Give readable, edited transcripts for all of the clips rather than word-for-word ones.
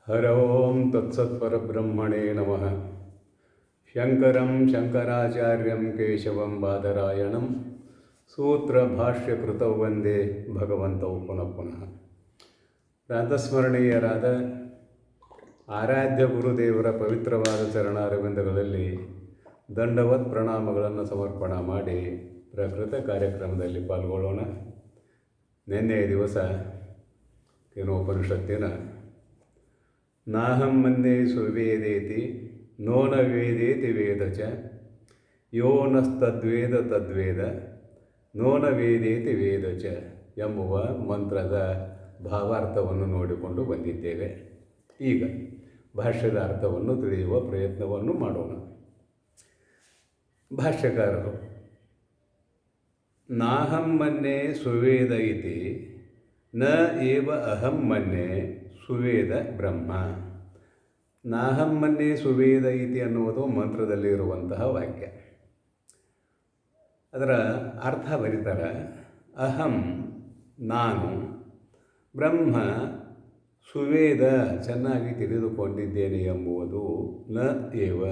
ಹರ ಓಂ ತತ್ಸತ್ಪರಬ್ರಹ್ಮಣೇ ನಮಃ. ಶಂಕರಂ ಶಂಕರಾಚಾರ್ಯಂ ಕೇಶವಂ ಬಾದರಾಯಣಂ ಸೂತ್ರಭಾಷ್ಯಕೃತೌ ವಂದೇ ಭಗವಂತೌ ಪುನಃ ಪುನಃ. ಪ್ರಾತಸ್ಮರಣೀಯರಾದ ಆರಾಧ್ಯ ಗುರುದೇವರ ಪವಿತ್ರವಾದ ಚರಣಾರವಿಂದಗಳಲ್ಲಿ ದಂಡವತ್ ಪ್ರಣಾಮಗಳನ್ನು ಸಮರ್ಪಣೆ ಮಾಡಿ ಪ್ರಕೃತ ಕಾರ್ಯಕ್ರಮದಲ್ಲಿ ಪಾಲ್ಗೊಳ್ಳೋಣ. ನಿನ್ನೆಯ ದಿವಸ ಕೇನೋಪನಿಷತ್ತಿನ ನಾಹಂ ಮನ್ಯೇ ಸುವೇದೇತಿ ನೋ ನ ವೇದೇತಿ ವೇದ ಚ ಯೋ ನಸ್ತದ್ವೇದ ತದ್ವೇದ ನೋ ನ ವೇದೇತಿ ವೇದ ಚ ಎಂಬುವ ಮಂತ್ರದ ಭಾವಾರ್ಥವನ್ನು ನೋಡಿಕೊಂಡು ಬಂದಿದ್ದೇವೆ. ಈಗ ಭಾಷ್ಯದ ಅರ್ಥವನ್ನು ತಿಳಿಯುವ ಪ್ರಯತ್ನವನ್ನು ಮಾಡೋಣ. ಭಾಷ್ಯಕಾರರು ನಾಹಂ ಮನ್ಯೇ ಸುವೇದ ಇತಿ ನ ಏವ ಅಹಂ ಮನ್ಯೇ ಸುವೇದ ಬ್ರಹ್ಮ. ನಾಹಂ ಮನ್ಯೇ ಸುವೇದ ಇತಿ ಅನ್ನುವುದು ಮಂತ್ರದಲ್ಲಿರುವಂತಹ ವಾಕ್ಯ. ಅದರ ಅರ್ಥ ಬರೀತಾರೆ, ಅಹಂ ನಾನು, ಬ್ರಹ್ಮ ಸುವೇದ ಚೆನ್ನಾಗಿ ತಿಳಿದುಕೊಂಡಿದ್ದೇನೆ ಎಂಬುದು ನ ಏವ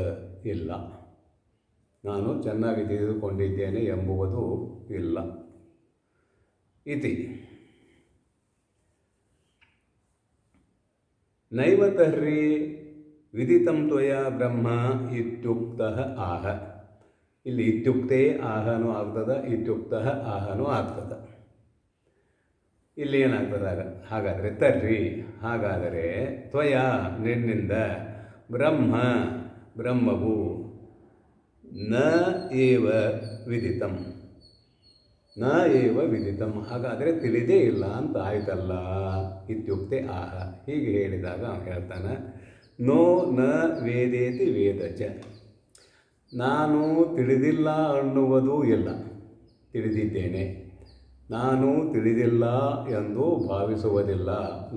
ಇಲ್ಲ. ನಾನು ಚೆನ್ನಾಗಿ ತಿಳಿದುಕೊಂಡಿದ್ದೇನೆ ಎಂಬುವುದು ಇಲ್ಲ. ಇತಿ ನೈವ ತರ್ಹಿ ವಿದಿತಂ ತ್ವಯಾ ಬ್ರಹ್ಮ ಇತ್ಯುಕ್ತಃ ಆಹ. ಇಲ್ಲಿ ಇತ್ಯುಕ್ತೇ ಆಹನೂ ಆಗ್ತದೆ, ಇತ್ಯುಕ್ತಃ ಆಹನೂ ಆಗ್ತದೆ. ಇಲ್ಲಿ ಏನಾಗ್ತದೆ ಹಾಗಾದರೆ ತರ್ಹಿ ಹಾಗಾದರೆ ತ್ವಯಾ ನಿನ್ನಿಂದ ಬ್ರಹ್ಮವು ನ ಏವ ವಿದಿತಂ ನ ಏವ ವಿದಿತಂ ಹಾಗಾದರೆ ತಿಳಿದೇ ಇಲ್ಲ ಅಂತ ಆಯ್ತಲ್ಲ. ಇತ್ಯುಕ್ತೆ ಆಹ ಹೀಗೆ ಹೇಳಿದಾಗ ಹೇಳ್ತಾನೆ, ನೋ ನ ವೇದೇತಿ ವೇದ ಚ. ನಾನು ತಿಳಿದಿಲ್ಲ ಅನ್ನುವುದೂ ಇಲ್ಲ, ತಿಳಿದಿದ್ದೇನೆ. ನಾನು ತಿಳಿದಿಲ್ಲ ಎಂದು ಭಾವಿಸುವುದಿಲ್ಲ,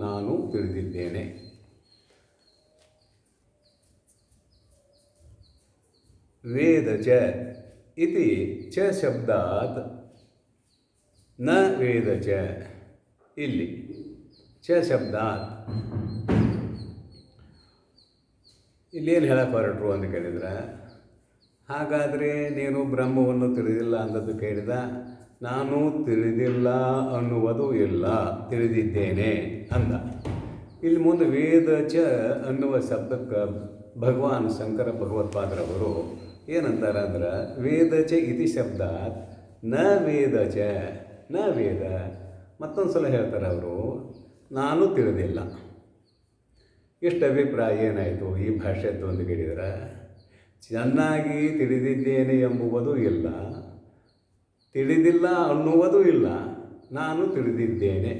ನಾನು ತಿಳಿದಿದ್ದೇನೆ. ವೇದ ಚ ಇತಿ ಚ ಶಬ್ದಾತ್ ನ ವೇದ ಚ. ಇಲ್ಲಿ ಚ ಶಬ್ದಾತ್ ಇಲ್ಲೇನು ಹೇಳಕ್ಕೆ ಹೊರಟರು ಅಂತ ಕೇಳಿದ್ರೆ, ಹಾಗಾದರೆ ನೀನು ಬ್ರಹ್ಮವನ್ನು ತಿಳಿದಿಲ್ಲ ಅಂದದ್ದು ಕೇಳಿದ. ನಾನು ತಿಳಿದಿಲ್ಲ ಅನ್ನುವುದು ಇಲ್ಲ, ತಿಳಿದಿದ್ದೇನೆ ಅಂದ. ಇಲ್ಲಿ ಮುಂದೆ ವೇದ ಚ ಅನ್ನುವ ಶಬ್ದಕ್ಕೆ ಭಗವಾನ್ ಶಂಕರ ಭಗವತ್ಪಾದರವರು ಏನಂತಾರೆ ಅಂದ್ರೆ, ವೇದ ಚ ಇತಿ ಶಬ್ದಾತ್ ನ ವೇದ ಚ ನ ವೇದ. ಮತ್ತೊಂದು ಸಲ ಹೇಳ್ತಾರೆ ಅವರು, ನಾನು ತಿಳಿದಿಲ್ಲ. ಎಷ್ಟು ಅಭಿಪ್ರಾಯ ಏನಾಯಿತು ಈ ಭಾಷೆದ್ದು ಅಂತ ಕೇಳಿದರೆ, ಚೆನ್ನಾಗಿ ತಿಳಿದಿದ್ದೇನೆ ಎಂಬುವುದು ಇಲ್ಲ, ತಿಳಿದಿಲ್ಲ ಅನ್ನುವುದೂ ಇಲ್ಲ, ನಾನು ತಿಳಿದಿದ್ದೇನೆ.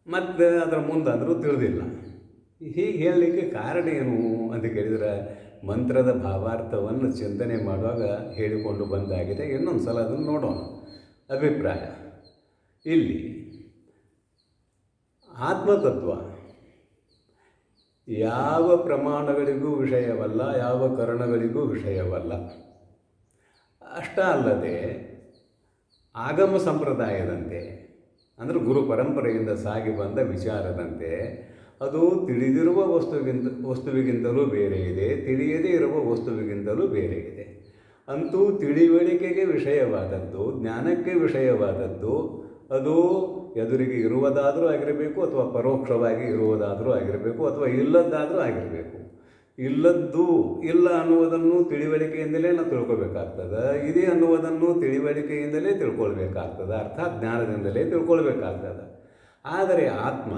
ಮತ್ತು ಅದರ ಮುಂದಾದರೂ ತಿಳಿದಿಲ್ಲ. ಹೀಗೆ ಹೇಳಲಿಕ್ಕೆ ಕಾರಣ ಏನು ಅಂತ ಕೇಳಿದರೆ, ಮಂತ್ರದ ಭಾವಾರ್ಥವನ್ನು ಚಿಂತನೆ ಮಾಡುವಾಗ ಹೇಳಿಕೊಂಡು ಬಂದಾಗಿದೆ. ಇನ್ನೊಂದು ಸಲ ಅದನ್ನು ನೋಡೋಣ. ಅಭಿಪ್ರಾಯ ಇಲ್ಲಿ ಆತ್ಮತತ್ವ ಯಾವ ಪ್ರಮಾಣಗಳಿಗೂ ವಿಷಯವಲ್ಲ, ಯಾವ ಕರಣಗಳಿಗೂ ವಿಷಯವಲ್ಲ. ಅಷ್ಟ ಅಲ್ಲದೆ ಆಗಮ ಸಂಪ್ರದಾಯದಂತೆ ಅಂದರೆ ಗುರು ಪರಂಪರೆಯಿಂದ ಸಾಗಿ ಬಂದ ವಿಚಾರದಂತೆ ಅದು ತಿಳಿದಿರುವ ವಸ್ತುವಿಗಿಂತಲೂ ಬೇರೆ ಇದೆ, ತಿಳಿಯದೇ ಇರುವ ವಸ್ತುವಿಗಿಂತಲೂ ಬೇರೆ ಇದೆ. ಅಂತೂ ತಿಳಿವಳಿಕೆಗೆ ವಿಷಯವಾದದ್ದು, ಜ್ಞಾನಕ್ಕೆ ವಿಷಯವಾದದ್ದು ಅದು ಎದುರಿಗೆ ಇರುವುದಾದರೂ ಆಗಿರಬೇಕು, ಅಥವಾ ಪರೋಕ್ಷವಾಗಿ ಇರುವುದಾದರೂ ಆಗಿರಬೇಕು, ಅಥವಾ ಇಲ್ಲದ್ದಾದರೂ ಆಗಿರಬೇಕು. ಇಲ್ಲದ್ದು ಇಲ್ಲ ಅನ್ನುವುದನ್ನು ತಿಳಿವಳಿಕೆಯಿಂದಲೇ ನಾವು ತಿಳ್ಕೊಳ್ಬೇಕಾಗ್ತದೆ, ಇದೆ ಅನ್ನುವುದನ್ನು ತಿಳಿವಳಿಕೆಯಿಂದಲೇ ತಿಳ್ಕೊಳ್ಬೇಕಾಗ್ತದೆ, ಅರ್ಥಾತ್ ಜ್ಞಾನದಿಂದಲೇ ತಿಳ್ಕೊಳ್ಬೇಕಾಗ್ತದೆ. ಆದರೆ ಆತ್ಮ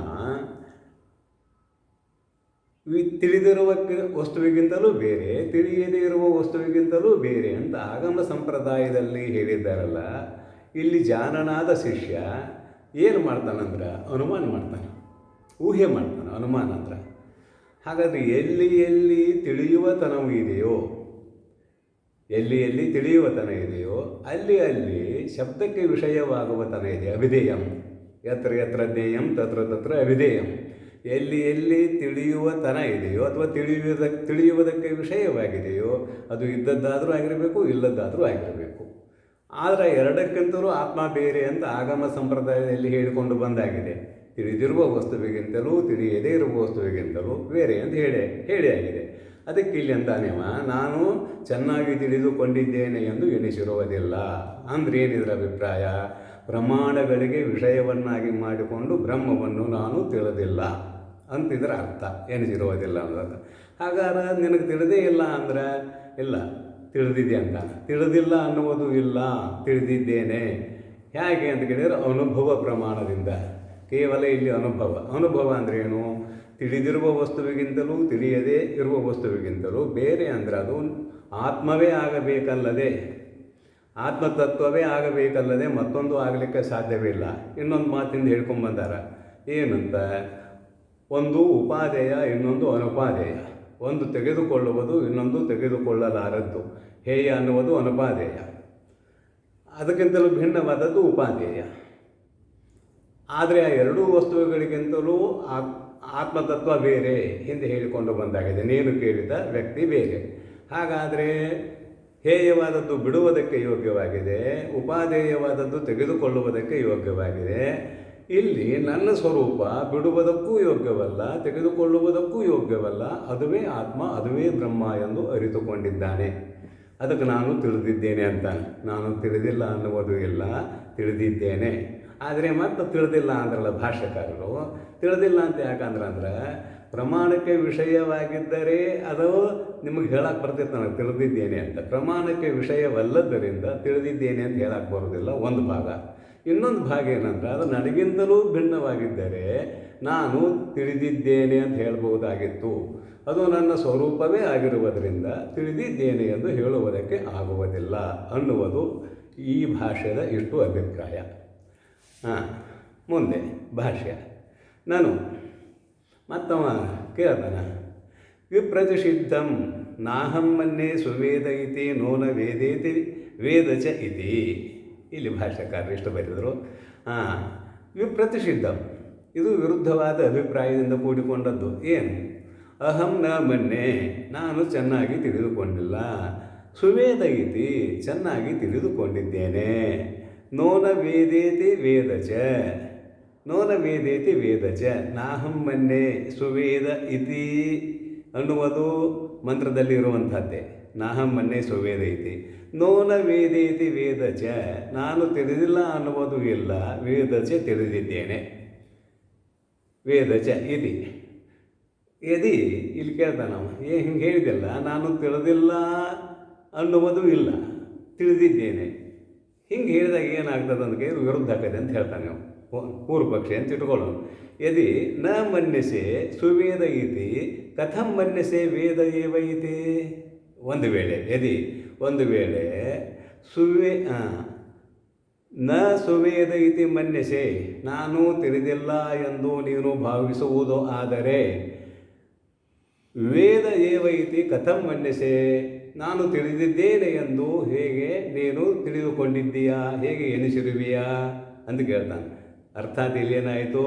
ತಿಳಿದಿರುವ ವಸ್ತುವಿಗಿಂತಲೂ ಬೇರೆ, ತಿಳಿಯದೇ ಇರುವ ವಸ್ತುವಿಗಿಂತಲೂ ಬೇರೆ ಅಂತ ಆಗಮ ಸಂಪ್ರದಾಯದಲ್ಲಿ ಹೇಳಿದ್ದಾರಲ್ಲ. ಇಲ್ಲಿ ಜಾನನಾದ ಶಿಷ್ಯ ಏನು ಮಾಡ್ತಾನಂದ್ರೆ ಅನುಮಾನ ಮಾಡ್ತಾನೆ, ಊಹೆ ಮಾಡ್ತಾನೆ. ಅನುಮಾನ ಅಂದ್ರೆ ಹಾಗಾದರೆ ಎಲ್ಲಿ ಎಲ್ಲಿ ತಿಳಿಯುವತನವು ಇದೆಯೋ, ಎಲ್ಲಿ ಎಲ್ಲಿ ತಿಳಿಯುವತನ ಇದೆಯೋ ಅಲ್ಲಿ ಅಲ್ಲಿ ಶಬ್ದಕ್ಕೆ ವಿಷಯವಾಗುವತನ ಇದೆ. ಅವಿಧೇಯಂ ಯತ್ರ ಯತ್ರ ಜ್ಞೇಯಂ ತತ್ರ ತತ್ರ ಅವಿಧೇಯಂ. ಎಲ್ಲಿ ಎಲ್ಲಿ ತಿಳಿಯುವತನ ಇದೆಯೋ ಅಥವಾ ತಿಳಿಯುವುದಕ್ಕೆ ವಿಷಯವಾಗಿದೆಯೋ ಅದು ಇದ್ದದ್ದಾದರೂ ಆಗಿರಬೇಕು, ಇಲ್ಲದ್ದಾದರೂ ಆಗಿರಬೇಕು. ಆದರೆ ಎರಡಕ್ಕಿಂತಲೂ ಆತ್ಮ ಬೇರೆ ಅಂತ ಆಗಮ ಸಂಪ್ರದಾಯದಲ್ಲಿ ಹೇಳಿಕೊಂಡು ಬಂದಾಗಿದೆ. ತಿಳಿದಿರುವ ವಸ್ತುವಿಗಿಂತಲೂ ತಿಳಿಯದೇ ಇರುವ ವಸ್ತುವಿಗಿಂತಲೂ ಬೇರೆ ಅಂತ ಹೇಳಿ ಆಗಿದೆ. ಅದಕ್ಕೆ ಇಲ್ಲಿ ಅಂತಾನೆವ ನಾನು ಚೆನ್ನಾಗಿ ತಿಳಿದುಕೊಂಡಿದ್ದೇನೆ ಎಂದು ಎನಿಸಿರುವುದಿಲ್ಲ. ಅಂದರೆ ಏನಿದ್ರ ಅಭಿಪ್ರಾಯ? ಪ್ರಮಾಣಗಳಿಗೆ ವಿಷಯವನ್ನಾಗಿ ಮಾಡಿಕೊಂಡು ಬ್ರಹ್ಮವನ್ನು ನಾನು ತಿಳಿದಿಲ್ಲ ಅಂತಿದ್ರೆ ಅರ್ಥ, ಎನಿಸಿರುವುದಿಲ್ಲ ಅನ್ನೋದು. ಹಾಗಾದ್ರೆ ನಿನಗೆ ತಿಳಿದೇ ಇಲ್ಲ ಅಂದ್ರೆ ಇಲ್ಲ, ತಿಳಿದಿದೆ ಅಂತ. ತಿಳಿದಿಲ್ಲ ಅನ್ನುವುದು ಇಲ್ಲ, ತಿಳಿದಿದ್ದೇನೆ. ಹೇಗೆ ಅಂತ ಕೇಳಿದರೆ ಅನುಭವ ಪ್ರಮಾಣದಿಂದ. ಕೇವಲ ಇಲ್ಲಿ ಅನುಭವ ಅಂದರೆ ಏನು? ತಿಳಿದಿರುವ ವಸ್ತುವಿಗಿಂತಲೂ ತಿಳಿಯದೇ ಇರುವ ವಸ್ತುವಿಗಿಂತಲೂ ಬೇರೆ ಅಂದರೆ ಅದು ಆತ್ಮವೇ ಆಗಬೇಕಲ್ಲದೆ, ಆತ್ಮತತ್ವವೇ ಆಗಬೇಕಲ್ಲದೆ ಮತ್ತೊಂದು ಆಗಲಿಕ್ಕೆ ಸಾಧ್ಯವಿಲ್ಲ. ಇನ್ನೊಂದು ಮಾತಿಂದ ಹೇಳ್ಕೊಂಬಂದಾರ ಏನಂತ, ಒಂದು ಉಪಾದೇಯ ಇನ್ನೊಂದು ಅನುಪಾದೇಯ. ಒಂದು ತೆಗೆದುಕೊಳ್ಳುವುದು ಇನ್ನೊಂದು ತೆಗೆದುಕೊಳ್ಳಲಾರದ್ದು. ಹೇಯ ಅನ್ನುವುದು ಅನುಪಾದೇಯ, ಅದಕ್ಕಿಂತಲೂ ಭಿನ್ನವಾದದ್ದು ಉಪಾದೇಯ. ಆದರೆ ಆ ಎರಡೂ ವಸ್ತುಗಳಿಗಿಂತಲೂ ಆತ್ಮತತ್ವ ಬೇರೆ ಹಿಂದೆ ಹೇಳಿಕೊಂಡು ಬಂದಾಗಿದೆ. ನೀನು ಕೇಳಿದ ವ್ಯಕ್ತಿ ಬೇರೆ. ಹಾಗಾದರೆ ಹೇಯವಾದದ್ದು ಬಿಡುವುದಕ್ಕೆ ಯೋಗ್ಯವಾಗಿದೆ, ಉಪಾದೇಯವಾದದ್ದು ತೆಗೆದುಕೊಳ್ಳುವುದಕ್ಕೆ ಯೋಗ್ಯವಾಗಿದೆ. ಇಲ್ಲಿ ನನ್ನ ಸ್ವರೂಪ ಬಿಡುವುದಕ್ಕೂ ಯೋಗ್ಯವಲ್ಲ, ತೆಗೆದುಕೊಳ್ಳುವುದಕ್ಕೂ ಯೋಗ್ಯವಲ್ಲ. ಅದುವೇ ಆತ್ಮ, ಅದುವೇ ಬ್ರಹ್ಮ ಎಂದು ಅರಿತುಕೊಂಡಿದ್ದಾನೆ. ಅದಕ್ಕೆ ನಾನು ತಿಳಿದಿದ್ದೇನೆ ಅಂತ. ನಾನು ತಿಳಿದಿಲ್ಲ ಅನ್ನುವುದು ಇಲ್ಲ, ತಿಳಿದಿದ್ದೇನೆ. ಆದರೆ ಮತ್ತೆ ತಿಳಿದಿಲ್ಲ ಅಂದ್ರಲ್ಲ ಭಾಷ್ಯಕಾರರು. ತಿಳಿದಿಲ್ಲ ಅಂತ ಯಾಕಂದ್ರೆ ಪ್ರಮಾಣಕ್ಕೆ ವಿಷಯವಾಗಿದ್ದರೆ ಅದು ನಿಮಗೆ ಹೇಳಕ್ಕೆ ಬರ್ತಿತ್ತು, ನನಗೆ ತಿಳಿದಿದ್ದೇನೆ ಅಂತ. ಪ್ರಮಾಣಕ್ಕೆ ವಿಷಯವಲ್ಲದ್ದರಿಂದ ತಿಳಿದಿದ್ದೇನೆ ಅಂತ ಹೇಳಕ್ಕೆ ಬರೋದಿಲ್ಲ, ಒಂದು ಭಾಗ. ಇನ್ನೊಂದು ಭಾಗ ಏನಂದ್ರೆ ಅದು ನನಗಿಂತಲೂ ಭಿನ್ನವಾಗಿದ್ದರೆ ನಾನು ತಿಳಿದಿದ್ದೇನೆ ಅಂತ ಹೇಳ್ಬಹುದಾಗಿತ್ತು. ಅದು ನನ್ನ ಸ್ವರೂಪವೇ ಆಗಿರುವುದರಿಂದ ತಿಳಿದಿದ್ದೇನೆ ಎಂದು ಹೇಳುವುದಕ್ಕೆ ಆಗುವುದಿಲ್ಲ ಅನ್ನುವುದು ಈ ಭಾಷ್ಯದ ಇಷ್ಟು ಅಭಿಪ್ರಾಯ. ಮುಂದೆ ಭಾಷ್ಯ. ನಾನು ಮತ್ತವ ಕೇಳ್ತಾನ, ವಿಪ್ರತಿಷಿದ್ಧಂ ನಾಹಂ ಮನ್ಯೆ ಸುವೇದ ಇತಿ ನೋನ ವೇದೇತಿ ವೇದ ಚ ಇತಿ. ಇಲ್ಲಿ ಭಾಷ್ಯಕಾರರು ಇಷ್ಟು ಬರೆದರು. ವಿಪ್ರತಿಷಿದ್ಧಂ ಇದು ವಿರುದ್ಧವಾದ ಅಭಿಪ್ರಾಯದಿಂದ ಕೂಡಿಕೊಂಡದ್ದು. ಏನು? ಅಹಂ ನ ಮನ್ಯೆ ನಾನು ಚೆನ್ನಾಗಿ ತಿಳಿದುಕೊಂಡಿಲ್ಲ. ಸುವೇದ ಇತಿ ಚೆನ್ನಾಗಿ ತಿಳಿದುಕೊಂಡಿದ್ದೇನೆ. ನೋನ ವೇದೇತಿ ವೇದ ಚ ನೋನ ವೇದೇತಿ ವೇದ ಚ ನಾಹಂ ಮನ್ಯೆ ಸುವೇದ ಇತಿ ಅನ್ನುವುದು ಮಂತ್ರದಲ್ಲಿ ಇರುವಂಥದ್ದೇ. ನಾಹಂ ಮನ್ಯೆ ಸುವೇದ ಇತಿ. ನೋನ ವೇದೇತಿ ವೇದ ಚ ನಾನು ತಿಳಿದಿಲ್ಲ ಅನ್ನುವುದು ಇಲ್ಲ, ವೇದ ಚ ತಿಳಿದಿದ್ದೇನೆ. ವೇದ ಚ ಇತಿ ಯದಿ ಇಲ್ಲಿ ಕೇಳ್ತಾನೆ ನಾವು, ಹಿಂಗೆ ಹೇಳಿದೆಲ್ಲ, ನಾನು ತಿಳಿದಿಲ್ಲ ಅನ್ನುವುದು ಇಲ್ಲ, ತಿಳಿದಿದ್ದೇನೆ. ಹಿಂಗೆ ಹೇಳಿದಾಗ ಏನಾಗ್ತದೆ ಅಂದಕ್ಕೆ ವಿರುದ್ಧ ಆಗ್ತದೆ ಅಂತ ಹೇಳ್ತಾನೆ ನಾವು, ಪೂರ್ವಪಕ್ಷಿ ಅಂತ ಇಟ್ಕೊಳ್ಳೋಣ. ಯದಿ ನ ಮನ್ಯಸೆ ಸುವೇದ ಇತಿ ಕಥಂ ಮನ್ಯಸೆ ವೇದ ಏವ ಇತಿ. ಒಂದು ವೇಳೆ ಒಂದು ವೇಳೆ ನ ಸುವೇದ ಇತಿ ಮನ್ಯಸೆ ನಾನು ತಿಳಿದಿಲ್ಲ ಎಂದು ನೀನು ಭಾವಿಸುವುದು ಆದರೆ, ವೇದ ಏವ ಇತಿ ಕಥಂ ಮನ್ಯಸೆ ನಾನು ತಿಳಿದಿದ್ದೇನೆ ಎಂದು ಹೇಗೆ ನೀನು ತಿಳಿದುಕೊಂಡಿದ್ದೀಯಾ, ಹೇಗೆ ಎನಿಸಿರುವಿಯಾ ಅಂತ ಕೇಳ್ತಾನೆ. ಅರ್ಥಾತ್ ಇಲ್ಲೇನಾಯಿತು,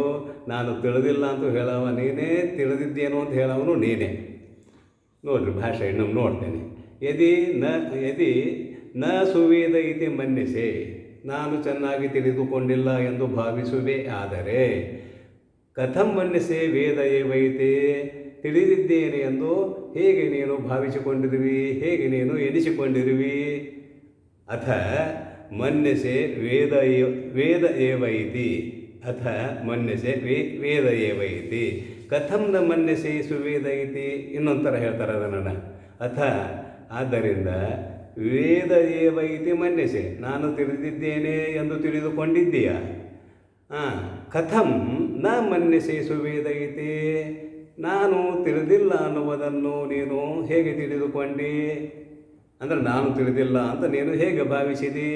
ನಾನು ತಿಳಿದಿಲ್ಲ ಅಂತ ಹೇಳವ ನೀನೇ, ತಿಳಿದಿದ್ದೇನೋ ಅಂತ ಹೇಳವನು ನೀನೇ. ನೋಡ್ರಿ ಭಾಷೆ ಇನ್ನೊಮ್ಮೆ ನೋಡ್ತೇನೆ. ಯದಿ ನ ಸುವೇದ ಇತಿ ಮನ್ಯಸೆ ನಾನು ಚೆನ್ನಾಗಿ ತಿಳಿದುಕೊಂಡಿಲ್ಲ ಎಂದು ಭಾವಿಸುವೆ ಆದರೆ, ಕಥಂ ಮನ್ಯಸೆ ವೇದ ಏವೈತೆ ತಿಳಿದಿದ್ದೇನೆ ಎಂದು ಹೇಗೆ ನೀನು ಭಾವಿಸಿಕೊಂಡಿರುವಿ, ಹೇಗೆ ನೀನು ಎನಿಸಿಕೊಂಡಿರುವಿ. ಅಥ ಮನ್ಯಸೆ ವೇದ ಏವ ಇತಿ ಅಥ ಮನ್ಯಸೆ ವೇದ ಏವ ಇತಿ ಕಥಂ ನ ಮನ್ಯಸೆ ಸುವೇದ ಇತಿ. ಇನ್ನೊಂದು ಥರ ಹೇಳ್ತಾರೆ ಅದನ್ನು. ಅಥ ಆದ್ದರಿಂದ ವೇದ ಏವ ಇತಿ ಮನ್ಯಸೆ ನಾನು ತಿಳಿದಿದ್ದೇನೆ ಎಂದು ತಿಳಿದುಕೊಂಡಿದ್ದೀಯ. ಕಥಂ ನ ಮನ್ಯಸೆ ಸುವೇದ ಇತಿ ನಾನು ತಿಳಿದಿಲ್ಲ ಅನ್ನುವುದನ್ನು ನೀನು ಹೇಗೆ ತಿಳಿದುಕೊಂಡಿ ಅಂದರೆ ನಾನು ತಿಳಿದಿಲ್ಲ ಅಂತ ನೀನು ಹೇಗೆ ಭಾವಿಸಿದಿ.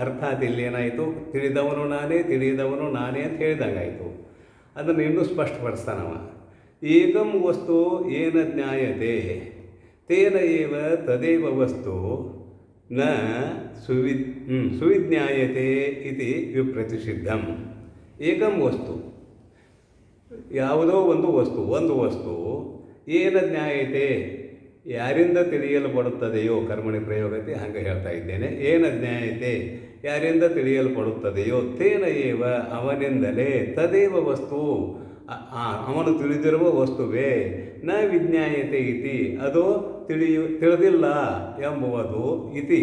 ಅರ್ಥಾತ್ ಇಲ್ಲೇನಾಯಿತು, ತಿಳಿದವನು ನಾನೇ, ತಿಳಿದವನು ನಾನೇ ಅಂತ ಹೇಳಿದಂಗಾಯಿತು. ಅದನ್ನು ಇನ್ನೂ ಸ್ಪಷ್ಟಪಡಿಸ್ತಾನವ. ಏಕಂ ವಸ್ತು ಏನ ಜ್ಞಾಯತೆ ತೇನ ಏವ ತದೇವ ವಸ್ತು ನ ಸುವಿಜ್ಞಾಯತೆ ಇತಿ ವಿಪ್ರತಿಷಿದ್ಧಂ. ಏಕಂ ವಸ್ತು ಯಾವುದೋ ಒಂದು ವಸ್ತು ಏನ ಜ್ಞಾಯತೆ ಯಾರಿಂದ ತಿಳಿಯಲ್ಪಡುತ್ತದೆಯೋ ಕರ್ಮಣಿ ಪ್ರಯೋಗತೆ ಹಂಗೆ ಹೇಳ್ತಾ ಇದ್ದೇನೆ. ಏನ ಜ್ಞಾಯತೆ ಯಾರಿಂದ ತಿಳಿಯಲ್ಪಡುತ್ತದೆಯೋ ತೇನ ಏವ ಅವನಿಂದಲೇ ತದೇವ ವಸ್ತು ಅವನು ತಿಳಿದಿರುವ ವಸ್ತುವೇ ನ ವಿಜ್ಞಾಯತೆ ಇತಿ ಅದು ತಿಳಿದಿಲ್ಲ ಎಂಬುವುದು ಇತಿ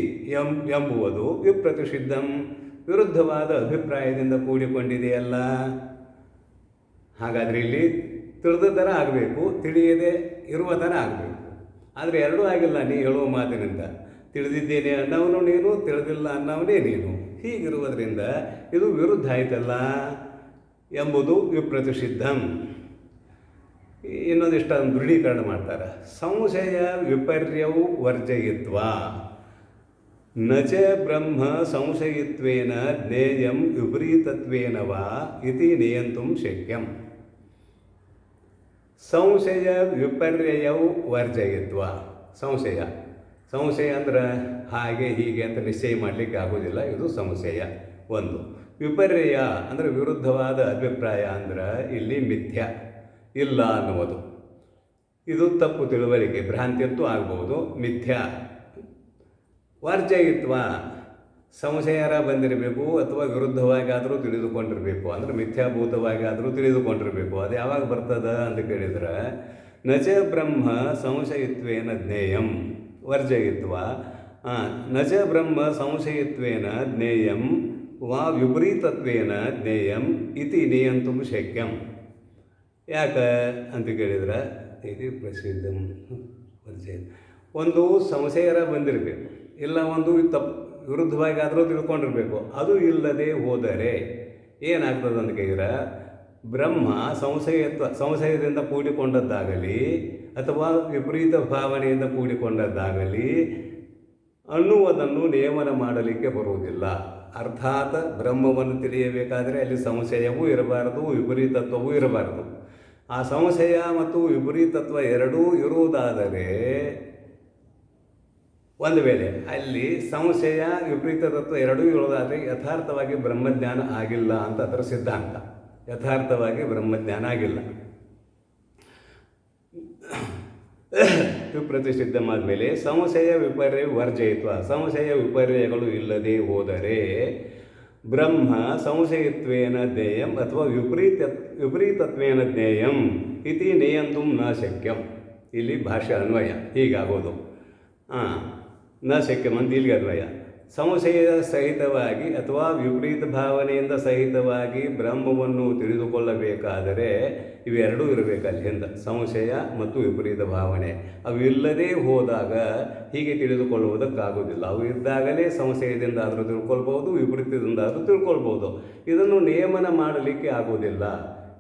ಎಂಬುವುದು ವಿಪ್ರತಿಷಿದ್ಧಂ ವಿರುದ್ಧವಾದ ಅಭಿಪ್ರಾಯದಿಂದ ಕೂಡಿಕೊಂಡಿದೆಯಲ್ಲ. ಹಾಗಾದರೆ ಇಲ್ಲಿ ತಿಳಿದ ಥರ ಆಗಬೇಕು, ತಿಳಿಯದೆ ಇರುವ ಥರ ಆಗಬೇಕು. ಆದರೆ ಎರಡೂ ಆಗಿಲ್ಲ ನೀ ಹೇಳುವ ಮಾತಿನಿಂದ. ತಿಳಿದಿದ್ದೇನೆ ಅನ್ನೋನು ನೀನು, ತಿಳಿದಿಲ್ಲ ಅನ್ನೋವನೇ ನೀನು. ಹೀಗಿರುವುದರಿಂದ ಇದು ವಿರುದ್ಧ ಆಯ್ತಲ್ಲ ಎಂಬುದು ವಿಪ್ರತಿಷಿದ್ಧಂ. ಇನ್ನೊಂದಿಷ್ಟು ದೃಢೀಕರಣ ಮಾಡ್ತಾರೆ. ಸಂಶಯ ವಿಪರ್ಯವು ವರ್ಜಯಿತ್ವ ನ ಚ ಬ್ರಹ್ಮ ಸಂಶಯಿತ್ವೇನ ಜ್ಞೇಯಂ ವಿಪರೀತತ್ವೇನ ವಾ ಇತಿ ನಿಯಂತುಂ ಶಕ್ಯಂ. ಸಂಶಯ ವಿಪರ್ಯಯವು ವರ್ಜಯಿತ್ವ. ಸಂಶಯ ಅಂದ್ರೆ ಹಾಗೆ ಹೀಗೆ ಅಂತ ನಿಶ್ಚಯ ಮಾಡಲಿಕ್ಕೆ ಆಗೋದಿಲ್ಲ, ಇದು ಸಂಶಯ ಒಂದು. ವಿಪರ್ಯಯ ಅಂದರೆ ವಿರುದ್ಧವಾದ ಅಭಿಪ್ರಾಯ ಅಂದ್ರೆ ಇಲ್ಲಿ ಮಿಥ್ಯ ಇಲ್ಲ ಅನ್ನುವುದು. ಇದು ತಪ್ಪು ತಿಳುವಳಿಕೆ, ಭ್ರಾಂತಿಯಂತೂ ಆಗ್ಬೋದು. ಮಿಥ್ಯ ವರ್ಜಯಿತ್ವ ಸಂಶಯರ ಬಂದಿರಬೇಕು ಅಥವಾ ವಿರುದ್ಧವಾಗಿ ಆದರೂ ತಿಳಿದುಕೊಂಡಿರಬೇಕು, ಅಂದರೆ ಮಿಥ್ಯಾಭೂತವಾಗಿ ಆದರೂ ತಿಳಿದುಕೊಂಡಿರಬೇಕು. ಅದು ಯಾವಾಗ ಬರ್ತದ ಅಂತ ಕೇಳಿದ್ರೆ ನಚ ಬ್ರಹ್ಮ ಸಂಶಯಿತ್ವೇನ ಜ್ಞೇಯಂ ವರ್ಜಯಿತ್ವ ನಚ ಬ್ರಹ್ಮ ಸಂಶಯಿತ್ವೇನ ಜ್ಞೇಯಂ ವಾ ವಿಪರೀತತ್ವೇನ ಜ್ಞೇಯಂ ಇತಿ ನಿಯಂತುಂ ಶಕ್ಯಂ. ಯಾಕೆ ಅಂತ ಕೇಳಿದ್ರೆ ಇದು ಪ್ರಸಿದ್ಧ ವರ್ಜಯ ಒಂದು ಸಂಶಯರ ಬಂದಿರಬೇಕು, ಇಲ್ಲ ಒಂದು ವಿರುದ್ಧವಾಗಿ ಆದರೂ ತಿಳ್ಕೊಂಡಿರಬೇಕು. ಅದು ಇಲ್ಲದೆ ಹೋದರೆ ಏನಾಗ್ತದೆ ಅಂತ ಕೇಳಿದ್ರೆ ಬ್ರಹ್ಮ ಸಂಶಯದಿಂದ ಕೂಡಿಕೊಂಡದ್ದಾಗಲಿ ಅಥವಾ ವಿಪರೀತ ಭಾವನೆಯಿಂದ ಕೂಡಿಕೊಂಡದ್ದಾಗಲಿ ಅನ್ನುವುದನ್ನು ನೇಮನ ಮಾಡಲಿಕ್ಕೆ ಬರುವುದಿಲ್ಲ. ಅರ್ಥಾತ್ ಬ್ರಹ್ಮವನ್ನು ತಿಳಿಯಬೇಕಾದರೆ ಅಲ್ಲಿ ಸಂಶಯವೂ ಇರಬಾರದು, ವಿಪರೀತತ್ವವೂ ಇರಬಾರದು. ಆ ಸಂಶಯ ಮತ್ತು ವಿಪರೀತತ್ವ ಎರಡೂ ಇರುವುದಾದರೆ ಒಂದು ವೇಳೆ ಅಲ್ಲಿ ಸಂಶಯ ವಿಪರೀತ ತತ್ವ ಎರಡೂ ಇರೋದಾದರೆ ಯಥಾರ್ಥವಾಗಿ ಬ್ರಹ್ಮಜ್ಞಾನ ಆಗಿಲ್ಲ ಅಂತ ಅದರ ಸಿದ್ಧಾಂತ. ಯಥಾರ್ಥವಾಗಿ ಬ್ರಹ್ಮಜ್ಞಾನ ಆಗಿಲ್ಲ. ವಿಪ್ರತಿಷಿದ್ಧವಾದ ಮೇಲೆ ಸಂಶಯ ವಿಪರ್ಯ ವರ್ಜಯಿತ್ವ ಸಂಶಯ ವಿಪರ್ಯಗಳು ಇಲ್ಲದೆ ಹೋದರೆ ಬ್ರಹ್ಮ ಸಂಶಯಿತ್ವೇನ ಜ್ಞೇಯಂ ಅಥವಾ ವಿಪರೀತತ್ವೇನ ಜ್ಞೇಯಂ ಇತಿ ನಿಯಂತುಂ ನ ಶಕ್ಯಂ. ಇಲ್ಲಿ ಭಾಷೆ ಅನ್ವಯ ಹೀಗಾಗೋದು. ನ ಶಕ್ಯಂ ಅಂತ ಇಲ್ಲಿಗೆ ಅನ್ವಯ. ಸಂಶಯ ಸಹಿತವಾಗಿ ಅಥವಾ ವಿಪರೀತ ಭಾವನೆಯಿಂದ ಸಹಿತವಾಗಿ ಬ್ರಹ್ಮವನ್ನು ತಿಳಿದುಕೊಳ್ಳಬೇಕಾದರೆ ಇವೆರಡೂ ಇರಬೇಕಲ್ಲಿ ಹಿಂದೆ, ಸಂಶಯ ಮತ್ತು ವಿಪರೀತ ಭಾವನೆ. ಅವು ಇಲ್ಲದೇ ಹೋದಾಗ ಹೀಗೆ ತಿಳಿದುಕೊಳ್ಳುವುದಕ್ಕಾಗೋದಿಲ್ಲ. ಅವು ಇದ್ದಾಗಲೇ ಸಂಶಯದಿಂದ ಆದರೂ ತಿಳ್ಕೊಳ್ಬೋದು, ವಿಪರೀತದಿಂದ ಆದರೂ ತಿಳ್ಕೊಳ್ಬೋದು. ಇದನ್ನು ನೇಮನ ಮಾಡಲಿಕ್ಕೆ ಆಗೋದಿಲ್ಲ.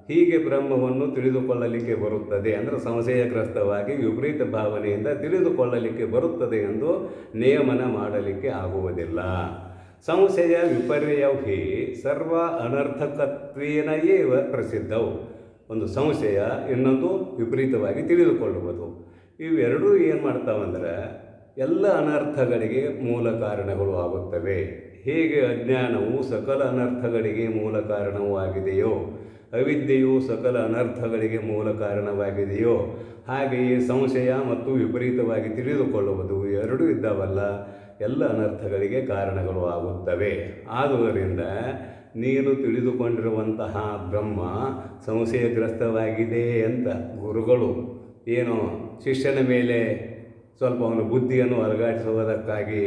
ಹೀಗೆ ಬ್ರಹ್ಮವನ್ನು ತಿಳಿದುಕೊಳ್ಳಲಿಕ್ಕೆ ಬರುತ್ತದೆ ಅಂದರೆ ಸಂಶಯಗ್ರಸ್ತವಾಗಿ ವಿಪರೀತ ಭಾವನೆಯಿಂದ ತಿಳಿದುಕೊಳ್ಳಲಿಕ್ಕೆ ಬರುತ್ತದೆ ಎಂದು ನೇಮನ ಮಾಡಲಿಕ್ಕೆ ಆಗುವುದಿಲ್ಲ. ಸಂಶಯ ವಿಪರ್ಯಯೌ ಹಿ ಸರ್ವ ಅನರ್ಥಕತ್ವೇನ ಏವ ಪ್ರಸಿದ್ಧವು. ಒಂದು ಸಂಶಯ, ಇನ್ನೊಂದು ವಿಪರೀತವಾಗಿ ತಿಳಿದುಕೊಳ್ಳುವುದು. ಇವೆರಡೂ ಏನು ಮಾಡ್ತಾವಂದ್ರೆ ಎಲ್ಲ ಅನರ್ಥಗಳಿಗೆ ಮೂಲ ಕಾರಣಗಳು ಆಗುತ್ತವೆ. ಹೇಗೆ ಅಜ್ಞಾನವು ಸಕಲ ಅನರ್ಥಗಳಿಗೆ ಮೂಲ ಕಾರಣವೂ ಆಗಿದೆಯೋ, ಅವಿದ್ಯೆಯು ಸಕಲ ಅನರ್ಥಗಳಿಗೆ ಮೂಲ ಕಾರಣವಾಗಿದೆಯೋ, ಹಾಗೆಯೇ ಸಂಶಯ ಮತ್ತು ವಿಪರೀತವಾಗಿ ತಿಳಿದುಕೊಳ್ಳುವುದು ಎರಡೂ ಇದ್ದಾವಲ್ಲ, ಎಲ್ಲ ಅನರ್ಥಗಳಿಗೆ ಕಾರಣಗಳು ಆಗುತ್ತವೆ. ಆದುದರಿಂದ ನೀನು ತಿಳಿದುಕೊಂಡಿರುವಂತಹ ಬ್ರಹ್ಮ ಸಂಶಯಗ್ರಸ್ತವಾಗಿದೆ ಅಂತ ಗುರುಗಳು ಏನೋ ಶಿಷ್ಯನ ಮೇಲೆ ಸ್ವಲ್ಪ ಅವನ ಬುದ್ಧಿಯನ್ನು ಅಲುಗಾಡಿಸುವುದಕ್ಕಾಗಿ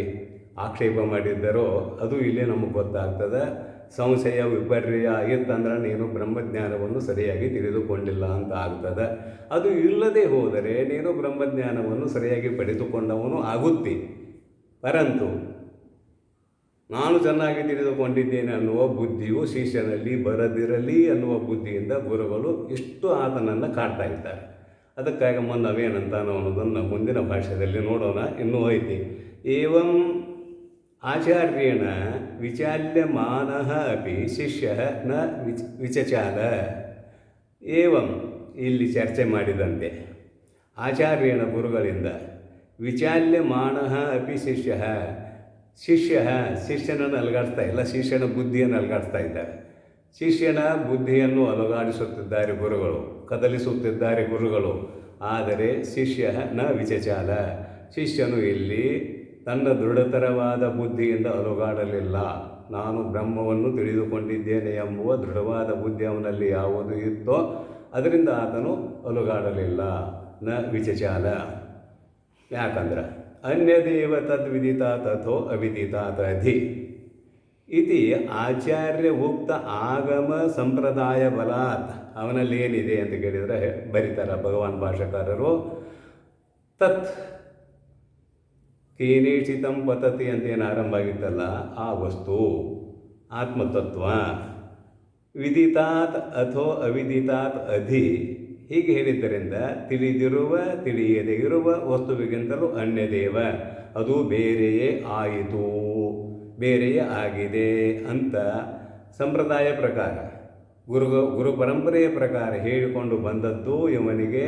ಆಕ್ಷೇಪ ಮಾಡಿದ್ದರೋ ಅದು ಇಲ್ಲೇ ನಮಗೆ ಗೊತ್ತಾಗ್ತದೆ. ಸಂಶಯ ವಿಪರ್ಯ ಇತ್ತಂದ್ರೆ ನೀನು ಬ್ರಹ್ಮಜ್ಞಾನವನ್ನು ಸರಿಯಾಗಿ ತಿಳಿದುಕೊಂಡಿಲ್ಲ ಅಂತ ಆಗ್ತದೆ. ಅದು ಇಲ್ಲದೆ ಹೋದರೆ ನೀನು ಬ್ರಹ್ಮಜ್ಞಾನವನ್ನು ಸರಿಯಾಗಿ ಪಡೆದುಕೊಂಡವನು ಆಗುತ್ತಿ. ಪರಂತು ನಾನು ಚೆನ್ನಾಗಿ ತಿಳಿದುಕೊಂಡಿದ್ದೇನೆ ಅನ್ನುವ ಬುದ್ಧಿಯು ಶಿಷ್ಯನಲ್ಲಿ ಬರದಿರಲಿ ಅನ್ನುವ ಬುದ್ಧಿಯಿಂದ ಗುರುಗಳು ಇಷ್ಟು ಆತನನ್ನು ಕಾಡ್ತಾ ಇದ್ದಾರೆ. ಅದಕ್ಕಾಗಿ ನಾವೇನಂತ ಅನ್ನೋದನ್ನು ಮುಂದಿನ ಭಾಷೆಯಲ್ಲಿ ನೋಡೋಣ. ಇನ್ನೂ ಐತಿ. ಏವಂ ಆಚಾರ್ಯೇಣ ವಿಚಾಲ್ಯಮಾನಃ ಅಪಿ ಶಿಷ್ಯ ನ ವಿಚಚಾಲ. ಏವಂ ಇಲ್ಲಿ ಚರ್ಚೆ ಮಾಡಿದಂತೆ ಆಚಾರ್ಯೇಣ ಗುರುಗಳಿಂದ ವಿಚಾಲ್ಯಮಾನಃ ಅಪಿ ಶಿಷ್ಯನನ್ನು ಅಲುಗಾಡಿಸ್ತಾ ಇಲ್ಲ, ಶಿಷ್ಯನ ಬುದ್ಧಿಯನ್ನು ಅಲುಗಾಡಿಸ್ತಾ ಇದ್ದಾರೆ. ಶಿಷ್ಯನ ಬುದ್ಧಿಯನ್ನು ಅಲುಗಾಡಿಸುತ್ತಿದ್ದಾರೆ ಗುರುಗಳು, ಕದಲಿಸುತ್ತಿದ್ದಾರೆ ಗುರುಗಳು. ಆದರೆ ಶಿಷ್ಯ ನ ವಿಚಚಾಲ, ಶಿಷ್ಯನು ಇಲ್ಲಿ ತನ್ನ ದೃಢತರವಾದ ಬುದ್ಧಿಯಿಂದ ಅಲುಗಾಡಲಿಲ್ಲ. ನಾನು ಬ್ರಹ್ಮವನ್ನು ತಿಳಿದುಕೊಂಡಿದ್ದೇನೆ ಎಂಬುವ ದೃಢವಾದ ಬುದ್ಧಿ ಅವನಲ್ಲಿ ಯಾವುದು ಇತ್ತೋ ಅದರಿಂದ ಆತನು ಅಲುಗಾಡಲಿಲ್ಲ. ನ ವಿಚಚಾಲ, ಯಾಕಂದ್ರೆ ಅನ್ಯದೇವ ತದ್ವಿದಿತಾತ್ ಅಥೋ ಅವಿದಿತಾತ್ ಅಧಿ ಇತಿ ಆಚಾರ್ಯ ಉಕ್ತ ಆಗಮ ಸಂಪ್ರದಾಯ ಬಲಾತ್. ಅವನಲ್ಲಿ ಏನಿದೆ ಅಂತ ಕೇಳಿದರೆ ಬರೀತಾರೆ ಭಗವಾನ್ ಭಾಷಾಕಾರರು, ತತ್ ಕೇನೇಷಿತಂ ಪತತಿ ಅಂತ ಏನು ಆರಂಭ ಆಗಿತ್ತಲ್ಲ ಆ ವಸ್ತು ಆತ್ಮತತ್ವ, ವಿದಿತಾತ್ ಅಥೋ ಅವಿದಿತಾತ್ ಅಧಿ ಹೀಗೆ ಹೇಳಿದ್ದರಿಂದ ತಿಳಿದಿರುವ ತಿಳಿಯದೇ ಇರುವ ವಸ್ತುವಿಗಿಂತಲೂ ಅನ್ಯದೇವ, ಅದು ಬೇರೆಯೇ ಆಯಿತು, ಬೇರೆಯೇ ಆಗಿದೆ ಅಂತ ಸಂಪ್ರದಾಯ ಪ್ರಕಾರ ಗುರು ಪರಂಪರೆಯ ಪ್ರಕಾರ ಹೇಳಿಕೊಂಡು ಬಂದದ್ದು ಇವನಿಗೆ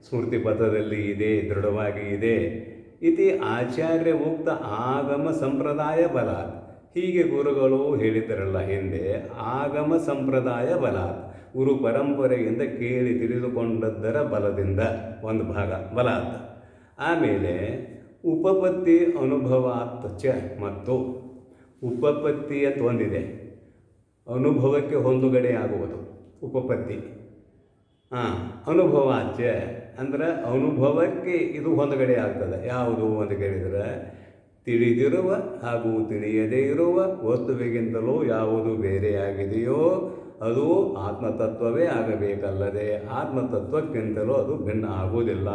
ಸ್ಮೃತಿ ಪಥದಲ್ಲಿ ಇದೆ, ದೃಢವಾಗಿ ಇದೆ. ಇತಿ ಆಚಾರ್ಯ ಉಕ್ತ ಆಗಮ ಸಂಪ್ರದಾಯ ಬಲ, ಹೀಗೆ ಗುರುಗಳು ಹೇಳಿದ್ದರಲ್ಲ ಹಿಂದೆ, ಆಗಮ ಸಂಪ್ರದಾಯ ಬಲ, ಗುರು ಪರಂಪರೆಯಿಂದ ಕೇಳಿ ತಿಳಿದುಕೊಂಡದ್ದರ ಬಲದಿಂದ ಒಂದು ಭಾಗ ಬಲಾತ್. ಆಮೇಲೆ ಉಪಪತ್ತಿ ಅನುಭವಾತ್ ಚ, ಮತ್ತು ಉಪಪತ್ತಿ ಅಂತ ಒಂದಿದೆ, ಅನುಭವಕ್ಕೆ ಹೊಂದುಗಡೆ ಆಗುವುದು ಉಪಪತ್ತಿ. ಅನುಭವಾಚ ಅಂದರೆ ಅನುಭವಕ್ಕೆ ಇದು ಹೊಂದುಗಡೆ ಆಗ್ತದೆ. ಯಾವುದು ಅಂತ ಕೇಳಿದರೆ ತಿಳಿದಿರುವ ಹಾಗೂ ತಿಳಿಯದೇ ಇರುವ ವಸ್ತುವಿಗಿಂತಲೂ ಯಾವುದು ಬೇರೆಯಾಗಿದೆಯೋ ಅದು ಆತ್ಮತತ್ವವೇ ಆಗಬೇಕಲ್ಲದೆ ಆತ್ಮತತ್ವಕ್ಕಿಂತಲೂ ಅದು ಭಿನ್ನ ಆಗುವುದಿಲ್ಲ.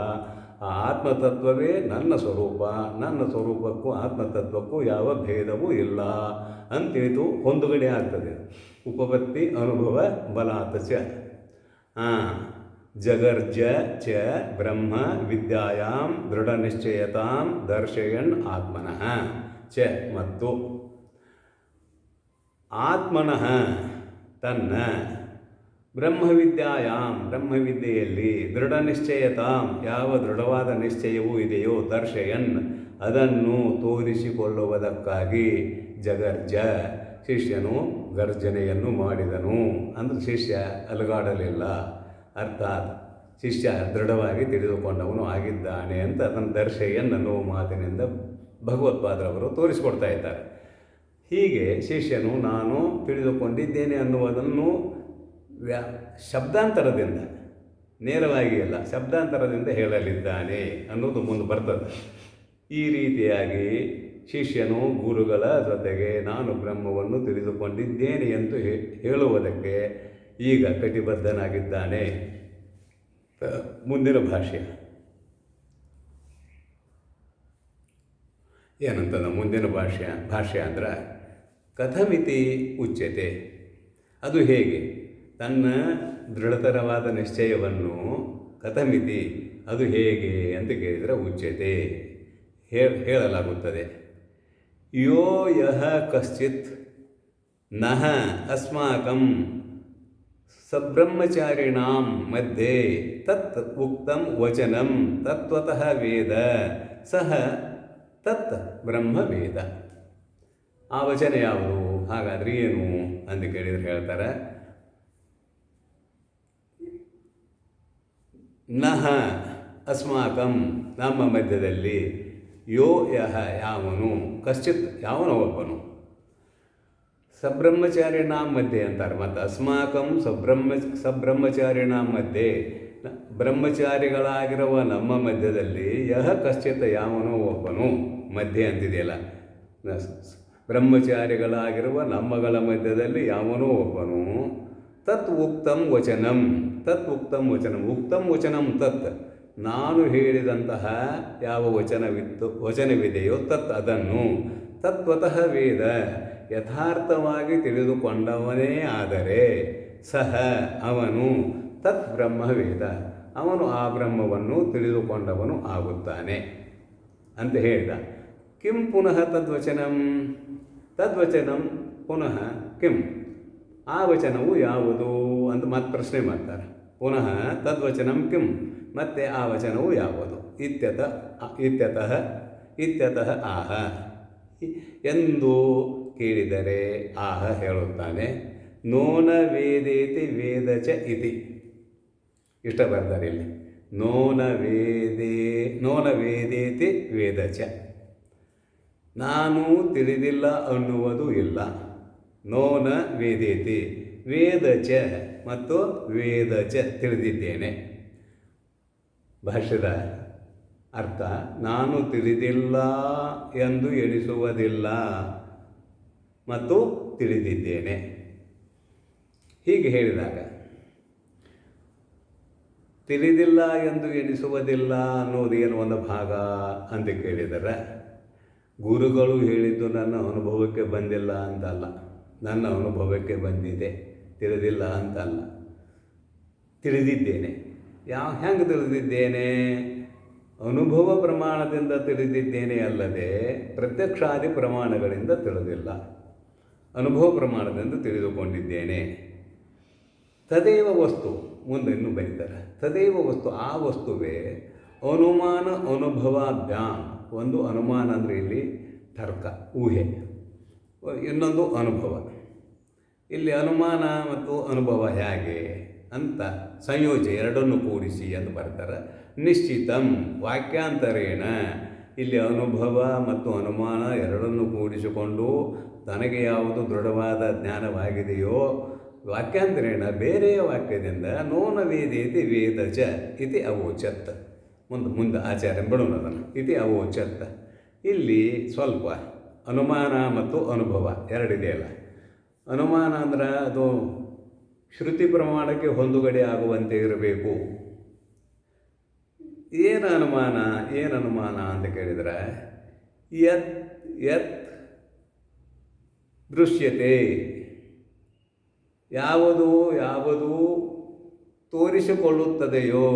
ಆ ಆತ್ಮತತ್ವವೇ ನನ್ನ ಸ್ವರೂಪ, ನನ್ನ ಸ್ವರೂಪಕ್ಕೂ ಆತ್ಮತತ್ವಕ್ಕೂ ಯಾವ ಭೇದವೂ ಇಲ್ಲ ಅಂತೇತು ಹೊಂದುಗಡೆ ಆಗ್ತದೆ. ಉಪಪತ್ತಿ ಅನುಭವ ಬಲಾತ್ ಚ. ಜಗರ್ಜ ಚ ಬ್ರಹ್ಮ ವಿದ್ಯಾಯಾಂ ದೃಢ ನಿಶ್ಚಯತಾಂ ದರ್ಶಯನ್ ಆತ್ಮನಃ ಚ, ಮತ್ತು ಆತ್ಮನಃ ತನ್ನ ಬ್ರಹ್ಮವಿದ್ಯಾಯಾಂ ಬ್ರಹ್ಮವಿದ್ಯೆಯಲ್ಲಿ ದೃಢ ನಿಶ್ಚಯತಾಂ ಯಾವ ದೃಢವಾದ ನಿಶ್ಚಯವೂ ಇದೆಯೋ ದರ್ಶಯನ್ ಅದನ್ನು ತೋರಿಸಿಕೊಳ್ಳುವುದಕ್ಕಾಗಿ ಜಗರ್ಜ ಶಿಷ್ಯನು ಗರ್ಜನೆಯನ್ನು ಮಾಡಿದನು. ಅಂದರೆ ಶಿಷ್ಯ ಅಲುಗಾಡಲಿಲ್ಲ, ಅರ್ಥಾತ್ ಶಿಷ್ಯ ದೃಢವಾಗಿ ತಿಳಿದುಕೊಂಡವನು ಆಗಿದ್ದಾನೆ ಅಂತ ಅದನ್ನು ದರ್ಶಯನ್ ಅನ್ನುವ ಮಾತಿನಿಂದ ಭಗವತ್ಪಾದರವರು ತೋರಿಸಿಕೊಡ್ತಾ ಇದ್ದಾರೆ. ಹೀಗೆ ಶಿಷ್ಯನು ನಾನು ತಿಳಿದುಕೊಂಡಿದ್ದೇನೆ ಅನ್ನುವುದನ್ನು ಶಬ್ದಾಂತರದಿಂದ, ನೇರವಾಗಿ ಅಲ್ಲ ಶಬ್ದಾಂತರದಿಂದ ಹೇಳಲಿದ್ದಾನೆ ಅನ್ನೋದು ಮುಂದೆ ಬರ್ತದೆ. ಈ ರೀತಿಯಾಗಿ ಶಿಷ್ಯನು ಗುರುಗಳ ಜೊತೆಗೆ ನಾನು ಬ್ರಹ್ಮವನ್ನು ತಿಳಿದುಕೊಂಡಿದ್ದೇನೆ ಎಂದು ಹೇಳುವುದಕ್ಕೆ ಈಗ ಕಟಿಬದ್ಧನಾಗಿದ್ದಾನೆ. ಮುಂದಿನ ಭಾಷ್ಯ ಏನಂತದ? ಮುಂದಿನ ಭಾಷ್ಯ ಅಂದ್ರೆ ಕಥಮಿತಿ ಉಚ್ಯತೆ, ಅದು ಹೇಗೆ? ತನ್ನ ದೃಢತರವಾದ ನಿಶ್ಚಯವನ್ನು ಕಥಮಿತಿ ಅದು ಹೇಗೆ ಅಂತ ಕೇಳಿದರೆ ಉಚ್ಯತೆ ಹೇಳಲಾಗುತ್ತದೆ. ಯೋ ಯಹ ಕಶ್ಚಿತ್ ನಹ ಅಸ್ಮಾಕಂ ಸಬ್ರಹ್ಮಚಾರಿಣಾಂ ಮಧ್ಯೆ ತತ್ ಉಕ್ತಂ ವಚನಂ ತತ್ವತಃ ವೇದ ಸಹ ತತ್ ಬ್ರಹ್ಮ ವೇದ. ಆ ವಚನ ಯಾವುದು? ಹಾಗಾದರೆ ಏನು ಅಂತ ಕೇಳಿದರೆ ಹೇಳ್ತಾರೆ, ನಹ ಅಸ್ಮಾಕಂ ನಮ್ಮ ಮಧ್ಯದಲ್ಲಿ, ಯೋ ಯಹ ಯಾವನು, ಕಶ್ಚಿತ್ ಯಾವನೋ ಒಬ್ಬನು, ಸಬ್ರಹ್ಮಚಾರಿಣಾಂ ಮಧ್ಯೆ ಅಂತಾರೆ. ಮತ್ತು ಅಸ್ಮಾಕಂ ಸಬ್ರಹ್ಮಚಾರಿಣಾಂ ಮಧ್ಯೆ ಬ್ರಹ್ಮಚಾರಿಗಳಾಗಿರುವ ನಮ್ಮ ಮಧ್ಯದಲ್ಲಿ ಯಹ ಕಶ್ಚಿತ್ ಯಾವನೋ ಒಬ್ಬನು, ಮಧ್ಯೆ ಅಂತಿದೆಯಲ್ಲ, ಬ್ರಹ್ಮಚಾರಿಗಳಾಗಿರುವ ನಮ್ಮಗಳ ಮಧ್ಯದಲ್ಲಿ ಯಾವನೋ ಒಬ್ಬನು, ತತ್ ಉಕ್ತಂ ವಚನಂ, ತತ್ ಉಕ್ತಂ ವಚನಂ, ಉಕ್ತಂ ವಚನಂ ತತ್, ನಾನು ಹೇಳಿದಂತಹ ಯಾವ ವಚನವಿದೆಯೋ ತತ್ ಅದನ್ನು, ತತ್ವತಃ ವೇದ ಯಥಾರ್ಥವಾಗಿ ತಿಳಿದುಕೊಂಡವನೇ ಆದರೆ, ಸಹ ಅವನು ತತ್ ಬ್ರಹ್ಮ ವೇದ ಅವನು ಆ ಬ್ರಹ್ಮವನ್ನು ತಿಳಿದುಕೊಂಡವನು ಆಗುತ್ತಾನೆ ಅಂತ ಹೇಳಿದ. ಕಿಂ ಪುನಃ ತದ್ವಚನಂ, ತದ್ವಚನಂ ಪುನಃ ಕಿಂ, ಆ ವಚನವು ಯಾವುದು ಅಂತ ಮತ್ತೆ ಪ್ರಶ್ನೆ ಮಾಡ್ತಾರೆ. ಪುನಃ ತದ್ವಚನಂ ಕಿಂ, ಮತ್ತೆ ಆ ವಚನವು ಯಾವುದು? ಇತ್ಯತಃ ಆಹ ಎಂದು ಕೇಳಿದರೆ ಆಹ ಹೇಳುತ್ತಾನೆ, ನೋನ ವೇದೇತಿ ವೇದಚ ಇತಿ. ಇಷ್ಟ ಬರ್ತಾರೆ ಇಲ್ಲಿ. ನೋ ನ ವೇದೇತಿ ವೇದ ಚ. ನಾನು ತಿಳಿದಿಲ್ಲ ಅನ್ನುವುದು ಇಲ್ಲ. ನೋ ನ ವೇದೇತಿ ವೇದ ಚ ಮತ್ತು ವೇದ ಚ ತಿಳಿದಿದ್ದೇನೆ. ಭಾಷ್ಯದ ಅರ್ಥ, ನಾನು ತಿಳಿದಿಲ್ಲ ಎಂದು ಎಣಿಸುವುದಿಲ್ಲ ಮತ್ತು ತಿಳಿದಿದ್ದೇನೆ. ಹೀಗೆ ಹೇಳಿದಾಗ ತಿಳಿದಿಲ್ಲ ಎಂದು ಎಣಿಸುವುದಿಲ್ಲ ಅನ್ನೋದೇನು ಒಂದು ಭಾಗ ಅಂತ ಕೇಳಿದರೆ, ಗುರುಗಳು ಹೇಳಿದ್ದು ನನ್ನ ಅನುಭವಕ್ಕೆ ಬಂದಿಲ್ಲ ಅಂತಲ್ಲ, ನನ್ನ ಅನುಭವಕ್ಕೆ ಬಂದಿದೆ, ತಿಳಿದಿಲ್ಲ ಅಂತಲ್ಲ, ತಿಳಿದಿದ್ದೇನೆ. ಹೆಂಗೆ ತಿಳಿದಿದ್ದೇನೆ? ಅನುಭವ ಪ್ರಮಾಣದಿಂದ ತಿಳಿದಿದ್ದೇನೆ ಅಲ್ಲದೆ ಪ್ರತ್ಯಕ್ಷಾದಿ ಪ್ರಮಾಣಗಳಿಂದ ತಿಳಿದಿಲ್ಲ. ಅನುಭವ ಪ್ರಮಾಣದಿಂದ ತಿಳಿದುಕೊಂಡಿದ್ದೇನೆ. ತದೇವ ವಸ್ತು, ಮುಂದೆ ಇನ್ನೂ ಬರೀತಾರೆ, ತದೇವ ವಸ್ತು, ಆ ವಸ್ತುವೇ ಅನುಮಾನ ಅನುಭವಾಭ್ಯಾಮ್. ಒಂದು ಅನುಮಾನ ಅಂದರೆ ಇಲ್ಲಿ ತರ್ಕ, ಊಹೆ, ಇನ್ನೊಂದು ಅನುಭವ. ಇಲ್ಲಿ ಅನುಮಾನ ಮತ್ತು ಅನುಭವ ಹೇಗೆ ಅಂತ ಸಂಯೋಜನೆ ಎರಡನ್ನು ಕೂಡಿಸಿ ಅಂತ ಬರ್ತಾರೆ. ನಿಶ್ಚಿತಂ ವಾಕ್ಯಾಂತರೇಣ, ಇಲ್ಲಿ ಅನುಭವ ಮತ್ತು ಅನುಮಾನ ಎರಡನ್ನು ಕೂಡಿಸಿಕೊಂಡು ತನಗೆ ಯಾವುದು ದೃಢವಾದ ಜ್ಞಾನವಾಗಿದೆಯೋ ವಾಕ್ಯಾಂತರೇಣ ಬೇರೆಯ ವಾಕ್ಯದಿಂದ ನೋನ ವೇದೇತಿ ವೇದ ಚ ಇತಿ ಅವೋಚತ್. ಮುಂದೆ ಆಚಾರ್ಯ ಬಿಡೋಣ ಅದನ್ನು. ಇತಿ ಅವೋಚತ್. ಇಲ್ಲಿ ಸ್ವಲ್ಪ ಅನುಮಾನ ಮತ್ತು ಅನುಭವ ಎರಡಿದೆಯಲ್ಲ. ಅನುಮಾನ ಅಂದ್ರೆ ಅದು ಶ್ರುತಿ ಪ್ರಮಾಣಕ್ಕೆ ಹೊಂದುಗಡೆ ಆಗುವಂತೆ ಇರಬೇಕು. ಏನು ಅನುಮಾನ ಅಂತ ಕೇಳಿದರೆ, ಯತ್ ದೃಶ್ಯತೆ, ಯಾವುದು ತೋರಿಸಿಕೊಳ್ಳುತ್ತದೆಯೋ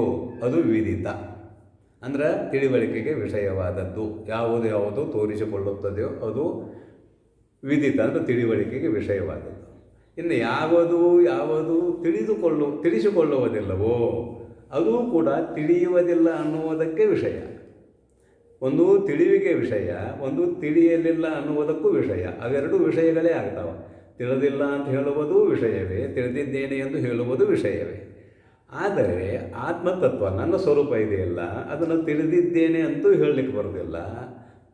ಅದು ವಿದಿತ. ಅಂದರೆ ತಿಳಿವಳಿಕೆಗೆ ವಿಷಯವಾದದ್ದು. ಯಾವುದು ತೋರಿಸಿಕೊಳ್ಳುತ್ತದೆಯೋ ಅದು ವಿದಿತ, ಅಂದರೆ ತಿಳಿವಳಿಕೆಗೆ ವಿಷಯವಾದದ್ದು. ಇನ್ನು ಯಾವುದು ತಿಳಿಸಿಕೊಳ್ಳುವುದಿಲ್ಲವೋ ಅದು ಕೂಡ ತಿಳಿಯುವುದಿಲ್ಲ ಅನ್ನುವುದಕ್ಕೆ ವಿಷಯ. ಒಂದು ತಿಳಿವಿಗೆ ವಿಷಯ, ಒಂದು ತಿಳಿಯಲಿಲ್ಲ ಅನ್ನುವುದಕ್ಕೂ ವಿಷಯ. ಅವೆರಡೂ ವಿಷಯಗಳೇ ಆಗ್ತಾವೆ. ತಿಳಿದಿಲ್ಲ ಅಂತ ಹೇಳುವುದು ವಿಷಯವೇ, ತಿಳಿದಿದ್ದೇನೆ ಎಂದು ಹೇಳುವುದು ವಿಷಯವೇ. ಆದರೆ ಆತ್ಮತತ್ವ ನನ್ನ ಸ್ವರೂಪ ಇದೆಯಲ್ಲ, ಅದನ್ನು ತಿಳಿದಿದ್ದೇನೆ ಅಂತೂ ಹೇಳಲಿಕ್ಕೆ ಬರೋದಿಲ್ಲ,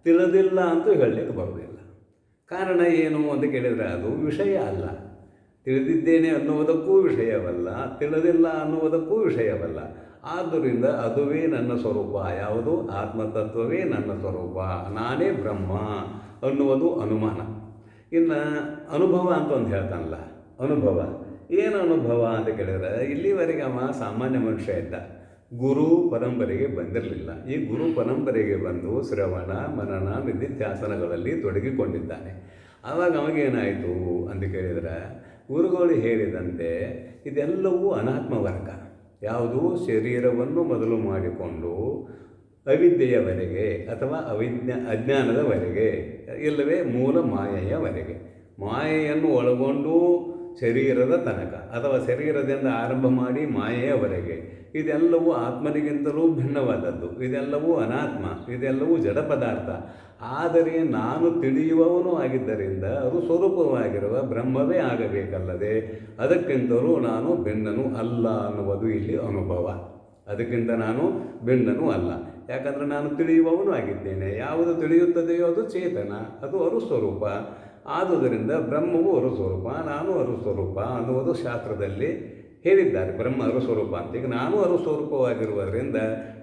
ತಿಳಿದಿಲ್ಲ ಅಂತೂ ಹೇಳಲಿಕ್ಕೆ ಬರೋದಿಲ್ಲ. ಕಾರಣ ಏನು ಅಂತ ಕೇಳಿದರೆ ಅದು ವಿಷಯ ಅಲ್ಲ. ತಿಳಿದಿದ್ದೇನೆ ಅನ್ನುವುದಕ್ಕೂ ವಿಷಯವಲ್ಲ, ತಿಳಿದಿಲ್ಲ ಅನ್ನುವುದಕ್ಕೂ ವಿಷಯವಲ್ಲ. ಆದ್ದರಿಂದ ಅದುವೇ ನನ್ನ ಸ್ವರೂಪ. ಯಾವುದು? ಆತ್ಮತತ್ವವೇ ನನ್ನ ಸ್ವರೂಪ, ನಾನೇ ಬ್ರಹ್ಮ ಅನ್ನುವುದು ಅನುಮಾನ. ಇನ್ನು ಅನುಭವ ಅಂತ ಒಂದು ಹೇಳ್ತಾನಲ್ಲ, ಅನುಭವ ಏನು ಅನುಭವ ಅಂತ ಕೇಳಿದರೆ, ಇಲ್ಲಿವರೆಗೆ ಅವ ಸಾಮಾನ್ಯ ಮನುಷ್ಯ ಇದ್ದ, ಗುರು ಪರಂಪರೆಗೆ ಬಂದಿರಲಿಲ್ಲ. ಈ ಗುರು ಪರಂಪರೆಗೆ ಬಂದು ಶ್ರವಣ ಮನನ ನಿಧಿಧ್ಯಾಸನಗಳಲ್ಲಿ ತೊಡಗಿಕೊಂಡಿದ್ದಾನೆ. ಆವಾಗ ಅವಾಗೇನಾಯಿತು ಅಂತ ಕೇಳಿದರೆ, ಗುರುಗಳು ಹೇಳಿದಂತೆ ಇದೆಲ್ಲವೂ ಅನಾತ್ಮ ವರ್ಗ. ಯಾವುದು? ಶರೀರವನ್ನು ಮೊದಲು ಮಾಡಿಕೊಂಡು ಅವಿದ್ಯೆಯವರೆಗೆ ಅಥವಾ ಅಜ್ಞಾನದವರೆಗೆ, ಇಲ್ಲವೇ ಮೂಲ ಮಾಯೆಯವರೆಗೆ, ಮಾಯೆಯನ್ನು ಒಳಗೊಂಡು ಶರೀರದ ತನಕ ಅಥವಾ ಶರೀರದಿಂದ ಆರಂಭ ಮಾಡಿ ಮಾಯೆಯವರೆಗೆ, ಇದೆಲ್ಲವೂ ಆತ್ಮನಿಗಿಂತಲೂ ಭಿನ್ನವಾದದ್ದು. ಇದೆಲ್ಲವೂ ಅನಾತ್ಮ, ಇದೆಲ್ಲವೂ ಜಡ ಪದಾರ್ಥ. ಆದರೆ ನಾನು ತಿಳಿಯುವವನು ಆಗಿದ್ದರಿಂದ ಅದು ಸ್ವರೂಪವಾಗಿರುವ ಬ್ರಹ್ಮವೇ ಆಗಬೇಕಲ್ಲದೆ ಅದಕ್ಕಿಂತಲೂ ನಾನು ಭಿನ್ನನು ಅಲ್ಲ ಅನ್ನುವುದು ಇಲ್ಲಿ ಅನುಭವ. ಅದಕ್ಕಿಂತ ನಾನು ಭಿನ್ನನೂ ಅಲ್ಲ, ಯಾಕಂದರೆ ನಾನು ತಿಳಿಯುವವನು ಆಗಿದ್ದೇನೆ. ಯಾವುದು ತಿಳಿಯುತ್ತದೆಯೋ ಅದು ಚೇತನ, ಅದು ಅರುಸ್ವರೂಪ. ಆದುದರಿಂದ ಬ್ರಹ್ಮವು ಅರುಸ್ವರೂಪ, ನಾನು ಅರುಸ್ವರೂಪ ಅನ್ನುವುದು ಶಾಸ್ತ್ರದಲ್ಲಿ ಹೇಳಿದ್ದಾರೆ. ಬ್ರಹ್ಮ ಅರುಸ್ವರೂಪ ಅಂತ. ಈಗ ನಾನು ಅರುಸ್ವರೂಪವಾಗಿರುವುದರಿಂದ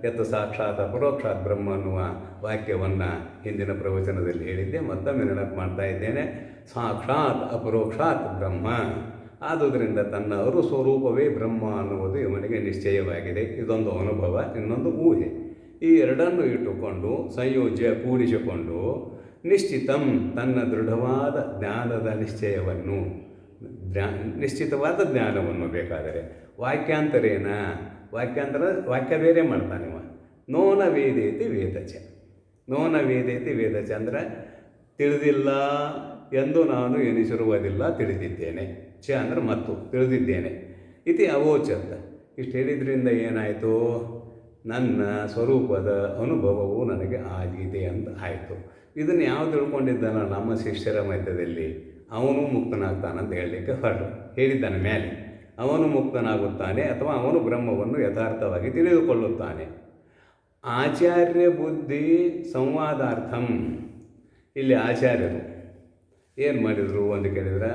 ಯತ್ ಸಾಕ್ಷಾತ್ ಅಪರೋಕ್ಷಾತ್ ಬ್ರಹ್ಮ ಅನ್ನುವ ವಾಕ್ಯವನ್ನು ಹಿಂದಿನ ಪ್ರವಚನದಲ್ಲಿ ಹೇಳಿದ್ದೆ, ಮತ್ತೊಮ್ಮೆ ನೆನಪು ಮಾಡ್ತಾ ಇದ್ದೇನೆ. ಸಾಕ್ಷಾತ್ ಅಪರೋಕ್ಷಾತ್ ಬ್ರಹ್ಮ. ಆದುದರಿಂದ ತನ್ನ ಅರುಸ್ವರೂಪವೇ ಬ್ರಹ್ಮ ಅನ್ನುವುದು ಇವನಿಗೆ ನಿಶ್ಚಯವಾಗಿದೆ. ಇದೊಂದು ಅನುಭವ, ಇನ್ನೊಂದು ಊಹೆ. ಈ ಎರಡನ್ನು ಇಟ್ಟುಕೊಂಡು ಸಂಯೋಜ್ಯ ಕೂಡಿಸಿಕೊಂಡು ನಿಶ್ಚಿತಂ, ತನ್ನ ದೃಢವಾದ ಜ್ಞಾನದ ನಿಶ್ಚಯವನ್ನು, ನಿಶ್ಚಿತವಾದ ಜ್ಞಾನವನ್ನು ಬೇಕಾದರೆ ವಾಕ್ಯಾಂತರೇನ, ವಾಕ್ಯ ಬೇರೆ ಮಾಡ್ತಾನೆ. ನೋನ ವೇದೇತಿ ವೇದಚ. ನೋನ ವೇದೇತಿ ವೇದಚ ಅಂದರೆ ತಿಳಿದಿಲ್ಲ ಎಂದು ನಾನು ಎನಿಸಿರುವುದಿಲ್ಲ, ತಿಳಿದಿದ್ದೇನೆ. ಚ ಅಂದರೆ ಮತ್ತು ತಿಳಿದಿದ್ದೇನೆ. ಇತಿ ಅವೋಚತ್. ಇಷ್ಟು ಹೇಳಿದ್ರಿಂದ ಏನಾಯಿತು? ನನ್ನ ಸ್ವರೂಪದ ಅನುಭವವು ನನಗೆ ಆಗಿದೆ ಅಂತ ಆಯಿತು. ಇದನ್ನು ಯಾವ ತಿಳ್ಕೊಂಡಿದ್ದಾನ ನಮ್ಮ ಶಿಷ್ಯರ ಮಧ್ಯದಲ್ಲಿ ಅವನು ಮುಕ್ತನಾಗ್ತಾನಂತ ಹೇಳಲಿಕ್ಕೆ ಹೇಳಿದ್ದಾನೆ ಮೇಲೆ. ಅವನು ಮುಕ್ತನಾಗುತ್ತಾನೆ ಅಥವಾ ಅವನು ಬ್ರಹ್ಮವನ್ನು ಯಥಾರ್ಥವಾಗಿ ತಿಳಿದುಕೊಳ್ಳುತ್ತಾನೆ. ಆಚಾರ್ಯ ಬುದ್ಧಿ ಸಂವಾದಾರ್ಥಂ. ಇಲ್ಲಿ ಆಚಾರ್ಯರು ಏನು ಮಾಡಿದರು ಅಂತ ಕೇಳಿದರೆ,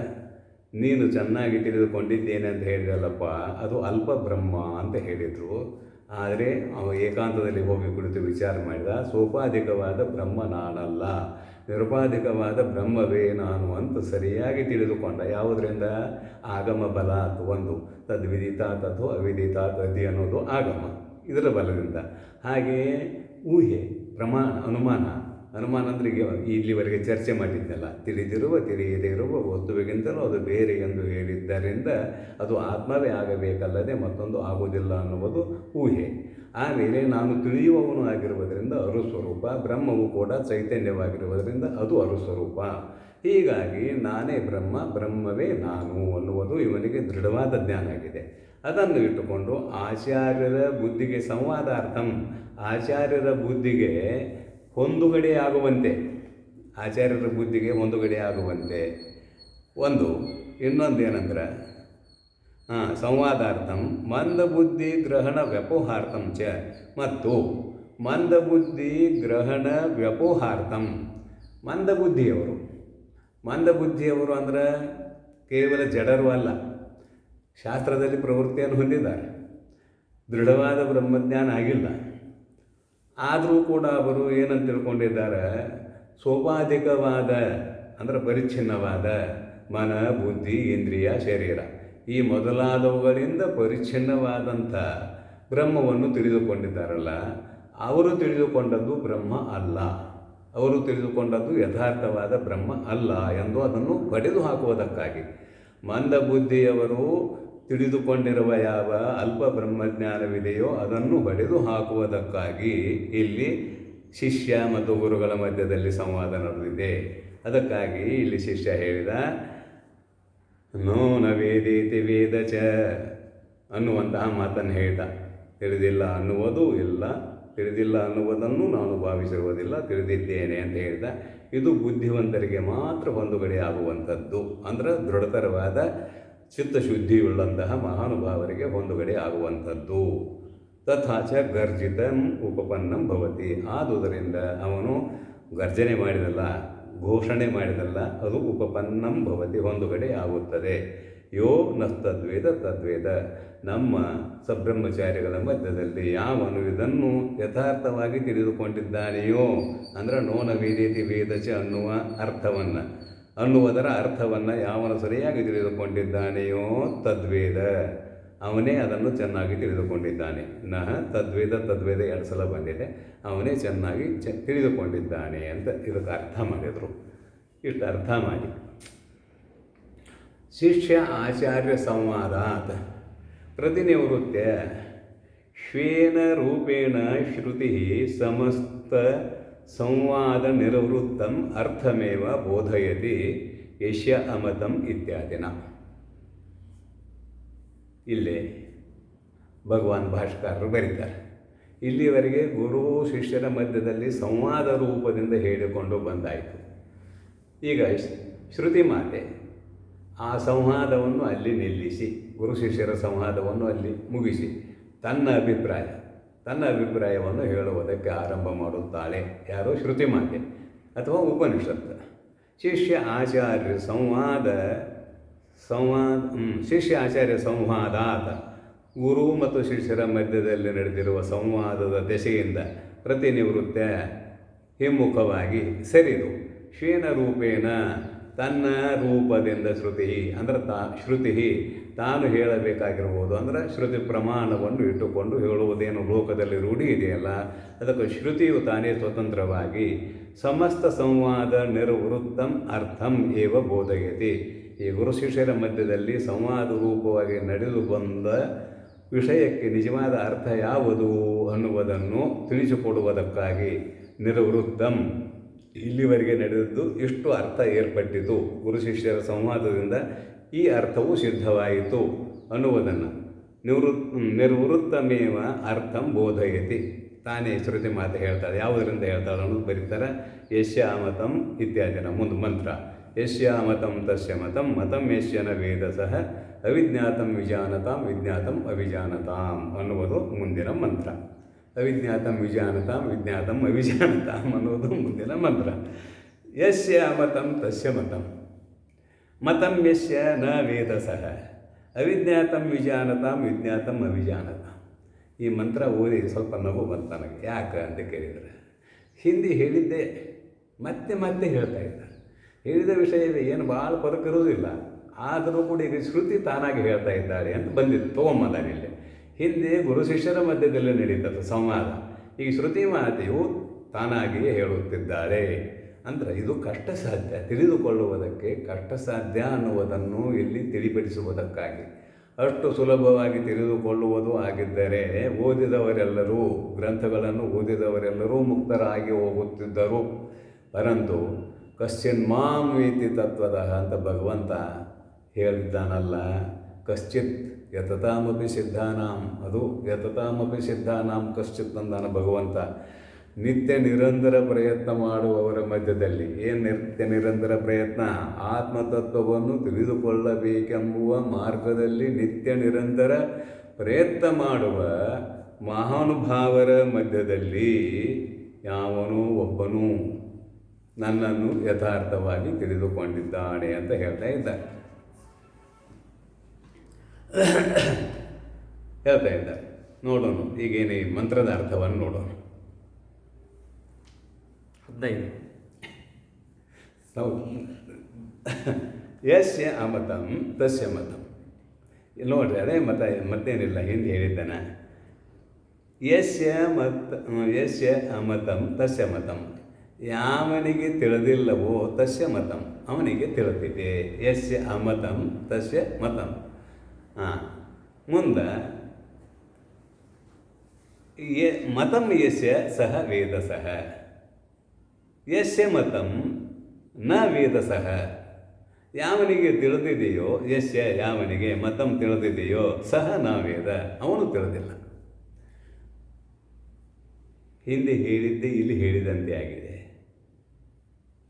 ನೀನು ಚೆನ್ನಾಗಿ ತಿಳಿದುಕೊಂಡಿದ್ದೇನೆ ಅಂತ ಹೇಳಿದಲ್ಲಪ್ಪ, ಅದು ಅಲ್ಪ ಬ್ರಹ್ಮ ಅಂತ ಹೇಳಿದರು. ಆದರೆ ಅವ ಏಕಾಂತದಲ್ಲಿ ಹೋಗಿ ಕುಳಿತು ವಿಚಾರ ಮಾಡಿದ, ಸೋಪಾಧಿಕವಾದ ಬ್ರಹ್ಮ ನಾನಲ್ಲ, ನಿರುಪಾಧಿಕವಾದ ಬ್ರಹ್ಮವೇ ನಾನು ಅಂತ ಸರಿಯಾಗಿ ತಿಳಿದುಕೊಂಡ. ಯಾವುದರಿಂದ? ಆಗಮ ಬಲ ಒಂದು, ತದ್ವಿದಿತ ತಥೋ ಅವಿದಿತ ತದ್ದಿ ಅನ್ನೋದು ಆಗಮ, ಇದರ ಬಲದಿಂದ. ಹಾಗೆಯೇ ಊಹೆ, ಪ್ರಮಾಣ, ಅನುಮಾನ ಅಂದರೆ ಇಲ್ಲಿವರೆಗೆ ಚರ್ಚೆ ಮಾಡಿದ್ದಲ್ಲ, ತಿಳಿದಿರುವ ತಿಳಿಯದೇ ಇರುವ ವಸ್ತುವಿಗಿಂತಲೂ ಅದು ಬೇರೆ ಎಂದು ಹೇಳಿದ್ದರಿಂದ ಅದು ಆತ್ಮವೇ ಆಗಬೇಕಲ್ಲದೆ ಮತ್ತೊಂದು ಆಗುವುದಿಲ್ಲ ಅನ್ನುವುದು ಊಹೆ. ಆಮೇಲೆ ನಾನು ತಿಳಿಯುವವನು ಆಗಿರುವುದರಿಂದ ಅರುಸ್ವರೂಪ, ಬ್ರಹ್ಮವು ಕೂಡ ಚೈತನ್ಯವಾಗಿರುವುದರಿಂದ ಅದು ಅರುಸ್ವರೂಪ. ಹೀಗಾಗಿ ನಾನೇ ಬ್ರಹ್ಮ, ಬ್ರಹ್ಮವೇ ನಾನು ಅನ್ನುವುದು ಇವನಿಗೆ ದೃಢವಾದ ಜ್ಞಾನ ಆಗಿದೆ. ಅದನ್ನು ಇಟ್ಟುಕೊಂಡು ಆಚಾರ್ಯರ ಬುದ್ಧಿಗೆ ಸಂವಾದಾರ್ಥಂ, ಆಚಾರ್ಯರ ಬುದ್ಧಿಗೆ ಆಚಾರ್ಯರ ಬುದ್ಧಿಗೆ ಹೊಂದುಗಡೆ ಆಗುವಂತೆ ಒಂದು. ಇನ್ನೊಂದೇನೆಂದ್ರೆ ಸಂವಾದಾರ್ಥಂ ಮಂದಬುದ್ಧಿ ಗ್ರಹಣ ವ್ಯಪೋಹಾರ್ಥಂ ಚ, ಮತ್ತು ಮಂದಬುದ್ಧಿ ಗ್ರಹಣ ವ್ಯಪೋಹಾರ್ಥಂ. ಮಂದಬುದ್ಧಿಯವರು ಅಂದರೆ ಕೇವಲ ಜಡರು ಅಲ್ಲ, ಶಾಸ್ತ್ರದಲ್ಲಿ ಪ್ರವೃತ್ತಿಯನ್ನು ಹೊಂದಿದ್ದಾರೆ, ದೃಢವಾದ ಬ್ರಹ್ಮಜ್ಞಾನ ಆಗಿಲ್ಲ. ಆದರೂ ಕೂಡ ಅವರು ಏನಂತ ತಿಳ್ಕೊಂಡಿದ್ದಾರೆ, ಸೋಪಾಧಿಕವಾದ ಅಂದರೆ ಪರಿಚ್ಛಿನ್ನವಾದ ಮನ, ಬುದ್ಧಿ, ಇಂದ್ರಿಯ, ಶರೀರ ಈ ಮೊದಲಾದವುಗಳಿಂದ ಪರಿಚ್ಛಿನ್ನವಾದಂಥ ಬ್ರಹ್ಮವನ್ನು ತಿಳಿದುಕೊಂಡಿದ್ದಾರಲ್ಲ, ಅವರು ತಿಳಿದುಕೊಂಡದ್ದು ಬ್ರಹ್ಮ ಅಲ್ಲ, ಅವರು ತಿಳಿದುಕೊಂಡದ್ದು ಯಥಾರ್ಥವಾದ ಬ್ರಹ್ಮ ಅಲ್ಲ ಎಂದು ಅದನ್ನು ಬಡಿದು ಹಾಕುವುದಕ್ಕಾಗಿ ಮಂದಬುದ್ಧಿಯವರು ತಿಳಿದುಕೊಂಡಿರುವ ಯಾವ ಅಲ್ಪ ಬ್ರಹ್ಮಜ್ಞಾನವಿದೆಯೋ ಅದನ್ನು ಬಡಿದು ಹಾಕುವುದಕ್ಕಾಗಿ ಇಲ್ಲಿ ಶಿಷ್ಯ ಮತ್ತು ಗುರುಗಳ ಮಧ್ಯದಲ್ಲಿ ಸಂವಾದ ನಡೆದಿದೆ. ಅದಕ್ಕಾಗಿ ಇಲ್ಲಿ ಶಿಷ್ಯ ಹೇಳಿದ, ನೋ ನ ವೇದೇತಿ ವೇದ ಚ ಅನ್ನುವಂತಹ ಮಾತನ್ನು ಹೇಳಿದ. ತಿಳಿದಿಲ್ಲ ಅನ್ನುವುದು ಇಲ್ಲ, ತಿಳಿದಿಲ್ಲ ಅನ್ನುವುದನ್ನು ನಾನು ಭಾವಿಸಿರುವುದಿಲ್ಲ, ತಿಳಿದಿದ್ದೇನೆ ಅಂತ ಹೇಳಿದ. ಇದು ಬುದ್ಧಿವಂತರಿಗೆ ಮಾತ್ರ ಹೊಂದುಗಡೆ ಆಗುವಂಥದ್ದು, ಅಂದರೆ ದೃಢತರವಾದ ಚಿತ್ತಶುದ್ಧಿಯುಳ್ಳಂತಹ ಮಹಾನುಭಾವರಿಗೆ ಹೊಂದುಗಡೆ ಆಗುವಂಥದ್ದು. ತಥಾಚ ಗರ್ಜಿತಂ ಉಪಪನ್ನಂ ಭವತಿ. ಆದುದರಿಂದ ಅವನು ಗರ್ಜನೆ ಮಾಡಿದಲ್ಲ, ಘೋಷಣೆ ಮಾಡಿದಲ್ಲ, ಅದು ಉಪಪನ್ನಂ ಭವತಿ, ಹೊಂದುಗಡೆ ಆಗುತ್ತದೆ. ಯೋ ನಸ್ತದ್ವೇದ ತದ್ವೇದ. ನಮ್ಮ ಸಬ್ರಹ್ಮಚಾರಿಗಳ ಮಧ್ಯದಲ್ಲಿ ಯಾವನು ಇದನ್ನು ಯಥಾರ್ಥವಾಗಿ ತಿಳಿದುಕೊಂಡಿದ್ದಾನೆಯೋ, ಅಂದರೆ ನೋನ ವೇದೇತಿ ವೇದಚ ಅನ್ನುವುದರ ಅರ್ಥವನ್ನು ಯಾವನು ಸರಿಯಾಗಿ ತಿಳಿದುಕೊಂಡಿದ್ದಾನೆಯೋ ತದ್ವೇದ, ಅವನೇ ಅದನ್ನು ಚೆನ್ನಾಗಿ ತಿಳಿದುಕೊಂಡಿದ್ದಾನೆ. ನಹ ತದ್ವೇದ 2 ಸಲ ಬಂದಿದೆ. ಅವನೇ ಚೆನ್ನಾಗಿ ತಿಳಿದುಕೊಂಡಿದ್ದಾನೆ ಅಂತ ಇದಕ್ಕೆ ಅರ್ಥ ಮಾಡಿದರು. ಇಷ್ಟು ಅರ್ಥ ಮಾಡಿ ಶಿಷ್ಯ ಆಚಾರ್ಯ ಸಂವಾದಾತ್ ಪ್ರತಿನಿವೃತ್ಯ ಶ್ವೇನ ರೂಪೇಣ ಶ್ರುತಿ ಸಮಸ್ತ ಸಂವಾದ ನಿರವೃತ್ತಂ ಅರ್ಥಮೇವ ಬೋಧಯತಿ ಯಶ್ಯ ಅಮತಂ ಇತ್ಯಾದಿನ. ಇಲ್ಲಿ ಭಗವಾನ್ ಭಾಷ್ಕರರು ಬರೀತಾರೆ, ಇಲ್ಲಿವರೆಗೆ ಗುರು ಶಿಷ್ಯರ ಮಧ್ಯದಲ್ಲಿ ಸಂವಾದ ರೂಪದಿಂದ ಹೇಳಿಕೊಂಡು ಬಂದಾಯಿತು. ಈಗ ಶ್ರುತಿ ಮಾತೆ ಆ ಸಂವಾದವನ್ನು ಅಲ್ಲಿ ನಿಲ್ಲಿಸಿ, ಗುರು ಶಿಷ್ಯರ ಸಂವಾದವನ್ನು ಅಲ್ಲಿ ಮುಗಿಸಿ ತನ್ನ ಅಭಿಪ್ರಾಯವನ್ನು ಹೇಳುವುದಕ್ಕೆ ಆರಂಭ ಮಾಡುತ್ತಾಳೆ. ಯಾರು? ಶ್ರುತಿ ಮಾತೆ ಅಥವಾ ಉಪನಿಷತ್ತು. ಶಿಷ್ಯ ಆಚಾರ್ಯ ಸಂವಾದಾತ, ಗುರು ಮತ್ತು ಶಿಷ್ಯರ ಮಧ್ಯದಲ್ಲಿ ನಡೆದಿರುವ ಸಂವಾದದ ದೆಸೆಯಿಂದ ಪ್ರತಿನಿವೃತ್ತ ಹಿಮ್ಮುಖವಾಗಿ ಸರಿದು ಶ್ವೇನ ರೂಪೇಣ ತನ್ನ ರೂಪದಿಂದ ಶ್ರುತಿ ಅಂದರೆ ಶ್ರುತಿ ತಾನು ಹೇಳಬೇಕಾಗಿರ್ಬೋದು, ಅಂದರೆ ಶ್ರುತಿ ಪ್ರಮಾಣವನ್ನು ಇಟ್ಟುಕೊಂಡು ಹೇಳುವುದೇನು ಲೋಕದಲ್ಲಿ ರೂಢಿ ಇದೆಯಲ್ಲ, ಅದಕ್ಕೆ ಶ್ರುತಿಯು ತಾನೇ ಸ್ವತಂತ್ರವಾಗಿ ಸಮಸ್ತ ಸಂವಾದ ನಿರ್ವೃತ್ತಂ ಅರ್ಥಂ ಏವ ಬೋಧಯತಿ. ಈ ಗುರು ಶಿಷ್ಯರ ಮಧ್ಯದಲ್ಲಿ ಸಂವಾದ ರೂಪವಾಗಿ ನಡೆದು ಬಂದ ವಿಷಯಕ್ಕೆ ನಿಜವಾದ ಅರ್ಥ ಯಾವುದು ಅನ್ನುವುದನ್ನು ತಿಳಿಸಿಕೊಡುವುದಕ್ಕಾಗಿ ನಿರ್ವೃತ್ತಂ, ಇಲ್ಲಿವರೆಗೆ ನಡೆದದ್ದು ಇಷ್ಟು ಅರ್ಥ ಏರ್ಪಟ್ಟಿತು, ಗುರು ಶಿಷ್ಯರ ಸಂವಾದದಿಂದ ಈ ಅರ್ಥವು ಸಿದ್ಧವಾಯಿತು ಅನ್ನುವುದನ್ನು ನಿರ್ವೃತ್ತಮೇವ ಅರ್ಥಂ ಬೋಧಯತಿ. ತಾನೇ ಶ್ರುತಿ ಮಾತು ಹೇಳ್ತಾಳೆ. ಯಾವುದರಿಂದ ಹೇಳ್ತಾಳೆ ಅನ್ನೋದು ಬರೀತಾರೆ. ಯಶ್ಯ ಮತಂ ಇತ್ಯಾದಿನ ಮುಂದೆ ಮಂತ್ರ. ಯಶ್ಯ ಮತಂ ತಸ್ಯ ಮತಂ ಮತಂ ಯಶ್ಯನ ವೇದ ಸಹ ಅವಿಜ್ಞಾತಂ ವಿಜಾನತಾಂ ವಿಜ್ಞಾತಂ ಅವಿಜಾನತಾಂ ಅನ್ನುವುದು ಮುಂದಿನ ಮಂತ್ರ. ಅವಿಜ್ಞಾತಂ ವಿಜಾನತಾಂ ವಿಜ್ಞಾತಂ ಅವಿಜಾನತಾಂ ಅನ್ನುವುದು ಮುಂದಿನ ಮಂತ್ರ. ಯಸ್ಯ ಅಮತಂ ತಸ್ಯ ಮತಂ ಮತಂ ಯಸ್ಯ ನ ವೇದ ಸಹ ಅವಿಜ್ಞಾತಂ ವಿಜಾನತಾಂ ವಿಜ್ಞಾತಂ ಅವಿಜಾನತಾಂ. ಈ ಮಂತ್ರ ಓದಿ ಸ್ವಲ್ಪ ನಗು ಬಂತು ನನಗೆ. ಯಾಕೆ ಅಂತ ಕೇಳಿದರೆ, ಹಿಂದೆ ಹೇಳಿದ್ದೆ ಮತ್ತೆ ಮತ್ತೆ ಹೇಳ್ತಾ ಇದ್ದಾರೆ. ಹೇಳಿದ ವಿಷಯವೇ ಏನು ಭಾಳ ಪದಕ್ಕಿರುವುದಿಲ್ಲ, ಆದರೂ ಕೂಡ ಈಗ ಶ್ರುತಿ ತಾನಾಗಿ ಹೇಳ್ತಾ ಇದ್ದಾರೆ ಅಂತ ಬಂದಿದ್ದು ತೊಗೊಂಬಂದಾನಿಲ್ಲಿ. ಹಿಂದೆ ಗುರು ಶಿಷ್ಯರ ಮಧ್ಯದಲ್ಲಿ ನಡೀತದೆ ಸಂವಾದ, ಈಗ ಶ್ರುತಿ ಮಾತೆಯು ತಾನಾಗಿಯೇ ಹೇಳುತ್ತಿದ್ದಾರೆ. ಅಂದರೆ ಇದು ಕಷ್ಟ ಸಾಧ್ಯ, ತಿಳಿದುಕೊಳ್ಳುವುದಕ್ಕೆ ಕಷ್ಟ ಸಾಧ್ಯ ಅನ್ನುವುದನ್ನು ಇಲ್ಲಿ ತಿಳಿಪಡಿಸುವುದಕ್ಕಾಗಿ. ಅಷ್ಟು ಸುಲಭವಾಗಿ ತಿಳಿದುಕೊಳ್ಳುವುದು ಆಗಿದ್ದರೆ ಓದಿದವರೆಲ್ಲರೂ, ಗ್ರಂಥಗಳನ್ನು ಓದಿದವರೆಲ್ಲರೂ ಮುಕ್ತರಾಗಿ ಹೋಗುತ್ತಿದ್ದರು. ಪರಂತು ಕಶ್ಚಿನ್ ಮಾಂ ವೇತಿ ತತ್ವದಃ ಅಂತ ಭಗವಂತ ಹೇಳಿದ್ದಾನಲ್ಲ. ಕಶ್ಚಿತ್ ಯತತಾಮಪಿ ಸಿದ್ಧಾನಾಂ, ಅದು ಯತತಾಮಪಿ ಸಿದ್ಧಾನಾಂ ಕಶ್ಚಿತ್ ಅಂದಾನ ಭಗವಂತ. ನಿತ್ಯ ನಿರಂತರ ಪ್ರಯತ್ನ ಮಾಡುವವರ ಮಧ್ಯದಲ್ಲಿ ಏನು ನಿತ್ಯ ನಿರಂತರ ಪ್ರಯತ್ನ? ಆತ್ಮತತ್ವವನ್ನು ತಿಳಿದುಕೊಳ್ಳಬೇಕೆಂಬುವ ಮಾರ್ಗದಲ್ಲಿ ನಿತ್ಯ ನಿರಂತರ ಪ್ರಯತ್ನ ಮಾಡುವ ಮಹಾನುಭಾವರ ಮಧ್ಯದಲ್ಲಿ ಯಾವನೂ ಒಬ್ಬನೂ ನನ್ನನ್ನು ಯಥಾರ್ಥವಾಗಿ ತಿಳಿದುಕೊಂಡಿದ್ದಾನೆ ಅಂತ ಹೇಳ್ತಾ ಇದ್ದಾರೆ. ನೋಡೋಣ ಈಗೇನು ಈ ಮಂತ್ರದ ಅರ್ಥವನ್ನು ನೋಡೋಣ. 15 ಯಸ್ಯ ಅಮತಂ ತಸ್ಯ ಮತಂ. ನೋಡ್ರಿ, ಅದೇ ಮತ್ತೇನಿಲ್ಲ, ಹಿಂದೆ ಹೇಳಿದ್ದಾನೆ. ಯಸ್ಯ ಅಮತಂ ತಸ್ಯ ಮತಂ. ಯಾವನಿಗೆ ತಿಳಿದಿಲ್ಲವೋ ತಸ್ಯ ಮತಂ, ಅವನಿಗೆ ತಿಳಿದಿದೆ. ಯಸ್ಯ ಅಮತಂ ತಸ್ಯ ಮತಂ. ಮುಂದೆ ಮತಂ ಯಸ್ಯ ಸಹ ವೇದ ಸಹ. ಯಸ್ಯ ಮತಂ ನ ವೇದ ಸಹ. ಯಾವನಿಗೆ ತಿಳಿದಿದೆಯೋ, ಯಸ್ಯ ಯಾವನಿಗೆ ಮತಂ ತಿಳಿದಿದೆಯೋ ಸಹ ನ ವೇದ, ಅವನು ತಿಳಿದಿಲ್ಲ. ಹಿಂದೆ ಹೇಳಿದ್ದೆ ಇಲ್ಲಿ ಹೇಳಿದಂತೆ ಆಗಿದೆ.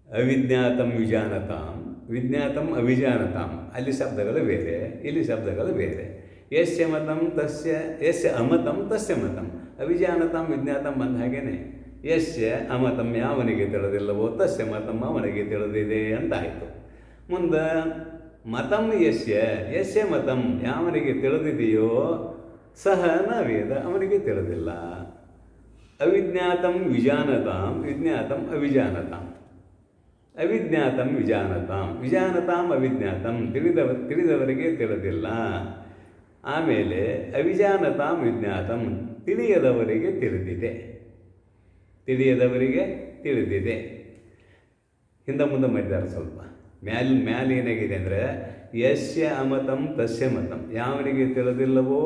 ಅವಿಜ್ಞಾತಂ ವಿಜಾನತಾಂ ವಿಜ್ಞಾತಂ ಅವಿಜಾನತಾಂ. ಅಲ್ಲಿ ಶಬ್ದಗಳು ಬೇರೆ, ಇಲ್ಲಿ ಶಬ್ದಗಳು ಬೇರೆ. ಯಸ್ಯ ಮತಂ ತಸ್ಯ, ಯಸ್ಯ ಅಮತಂ ತಸ್ಯ ಮತಂ. ಅವಿಜಾನತಾಂ ವಿಜ್ಞಾತಂ ಬಂದ ಹಾಗೇನೆ. ಯಸ್ಯ ಅಮತಂ ಯಾವನಿಗೆ ತಿಳಿದಿಲ್ಲವೋ ತಸ್ಯ ಮತಂ ಅವನಿಗೆ ತಿಳಿದಿದೆ ಅಂತಾಯಿತು. ಮುಂದೆ ಮತಂ ಯಸ್ಯ ಮತಂ ಯಾವನಿಗೆ ತಿಳಿದಿದೆಯೋ ಸಹ ನ ವೇದ, ಅವನಿಗೆ ತಿಳಿದಿಲ್ಲ. ಅವಿಜ್ಞಾತಂ ವಿಜಾನತಾಂ ವಿಜ್ಞಾತಂ ಅವಿಜಾನತಾಂ. ಅವಿಜ್ಞಾತಂ ವಿಜಾನತಾಂ ವಿಜಾನತಾಂ ಅವಿಜ್ಞಾತಂ. ತಿಳಿದವರಿಗೆ ತಿಳಿದಿಲ್ಲ. ಆಮೇಲೆ ಅವಿಜಾನತಾಂ ವಿಜ್ಞಾತಂ, ತಿಳಿಯದವರಿಗೆ ತಿಳಿದಿದೆ. ತಿಳಿಯದವರಿಗೆ ತಿಳಿದಿದೆ. ಹಿಂದೆ ಮುಂದೆ ಮಾಡಿದ್ದಾರೆ ಸ್ವಲ್ಪ. ಮ್ಯಾಲ ಏನಾಗಿದೆ ಅಂದರೆ ಯಸ್ಯ ಅಮತಂ ತಸ್ಯ ಮತಂ. ಯಾವನಿಗೆ ತಿಳಿದಿಲ್ಲವೋ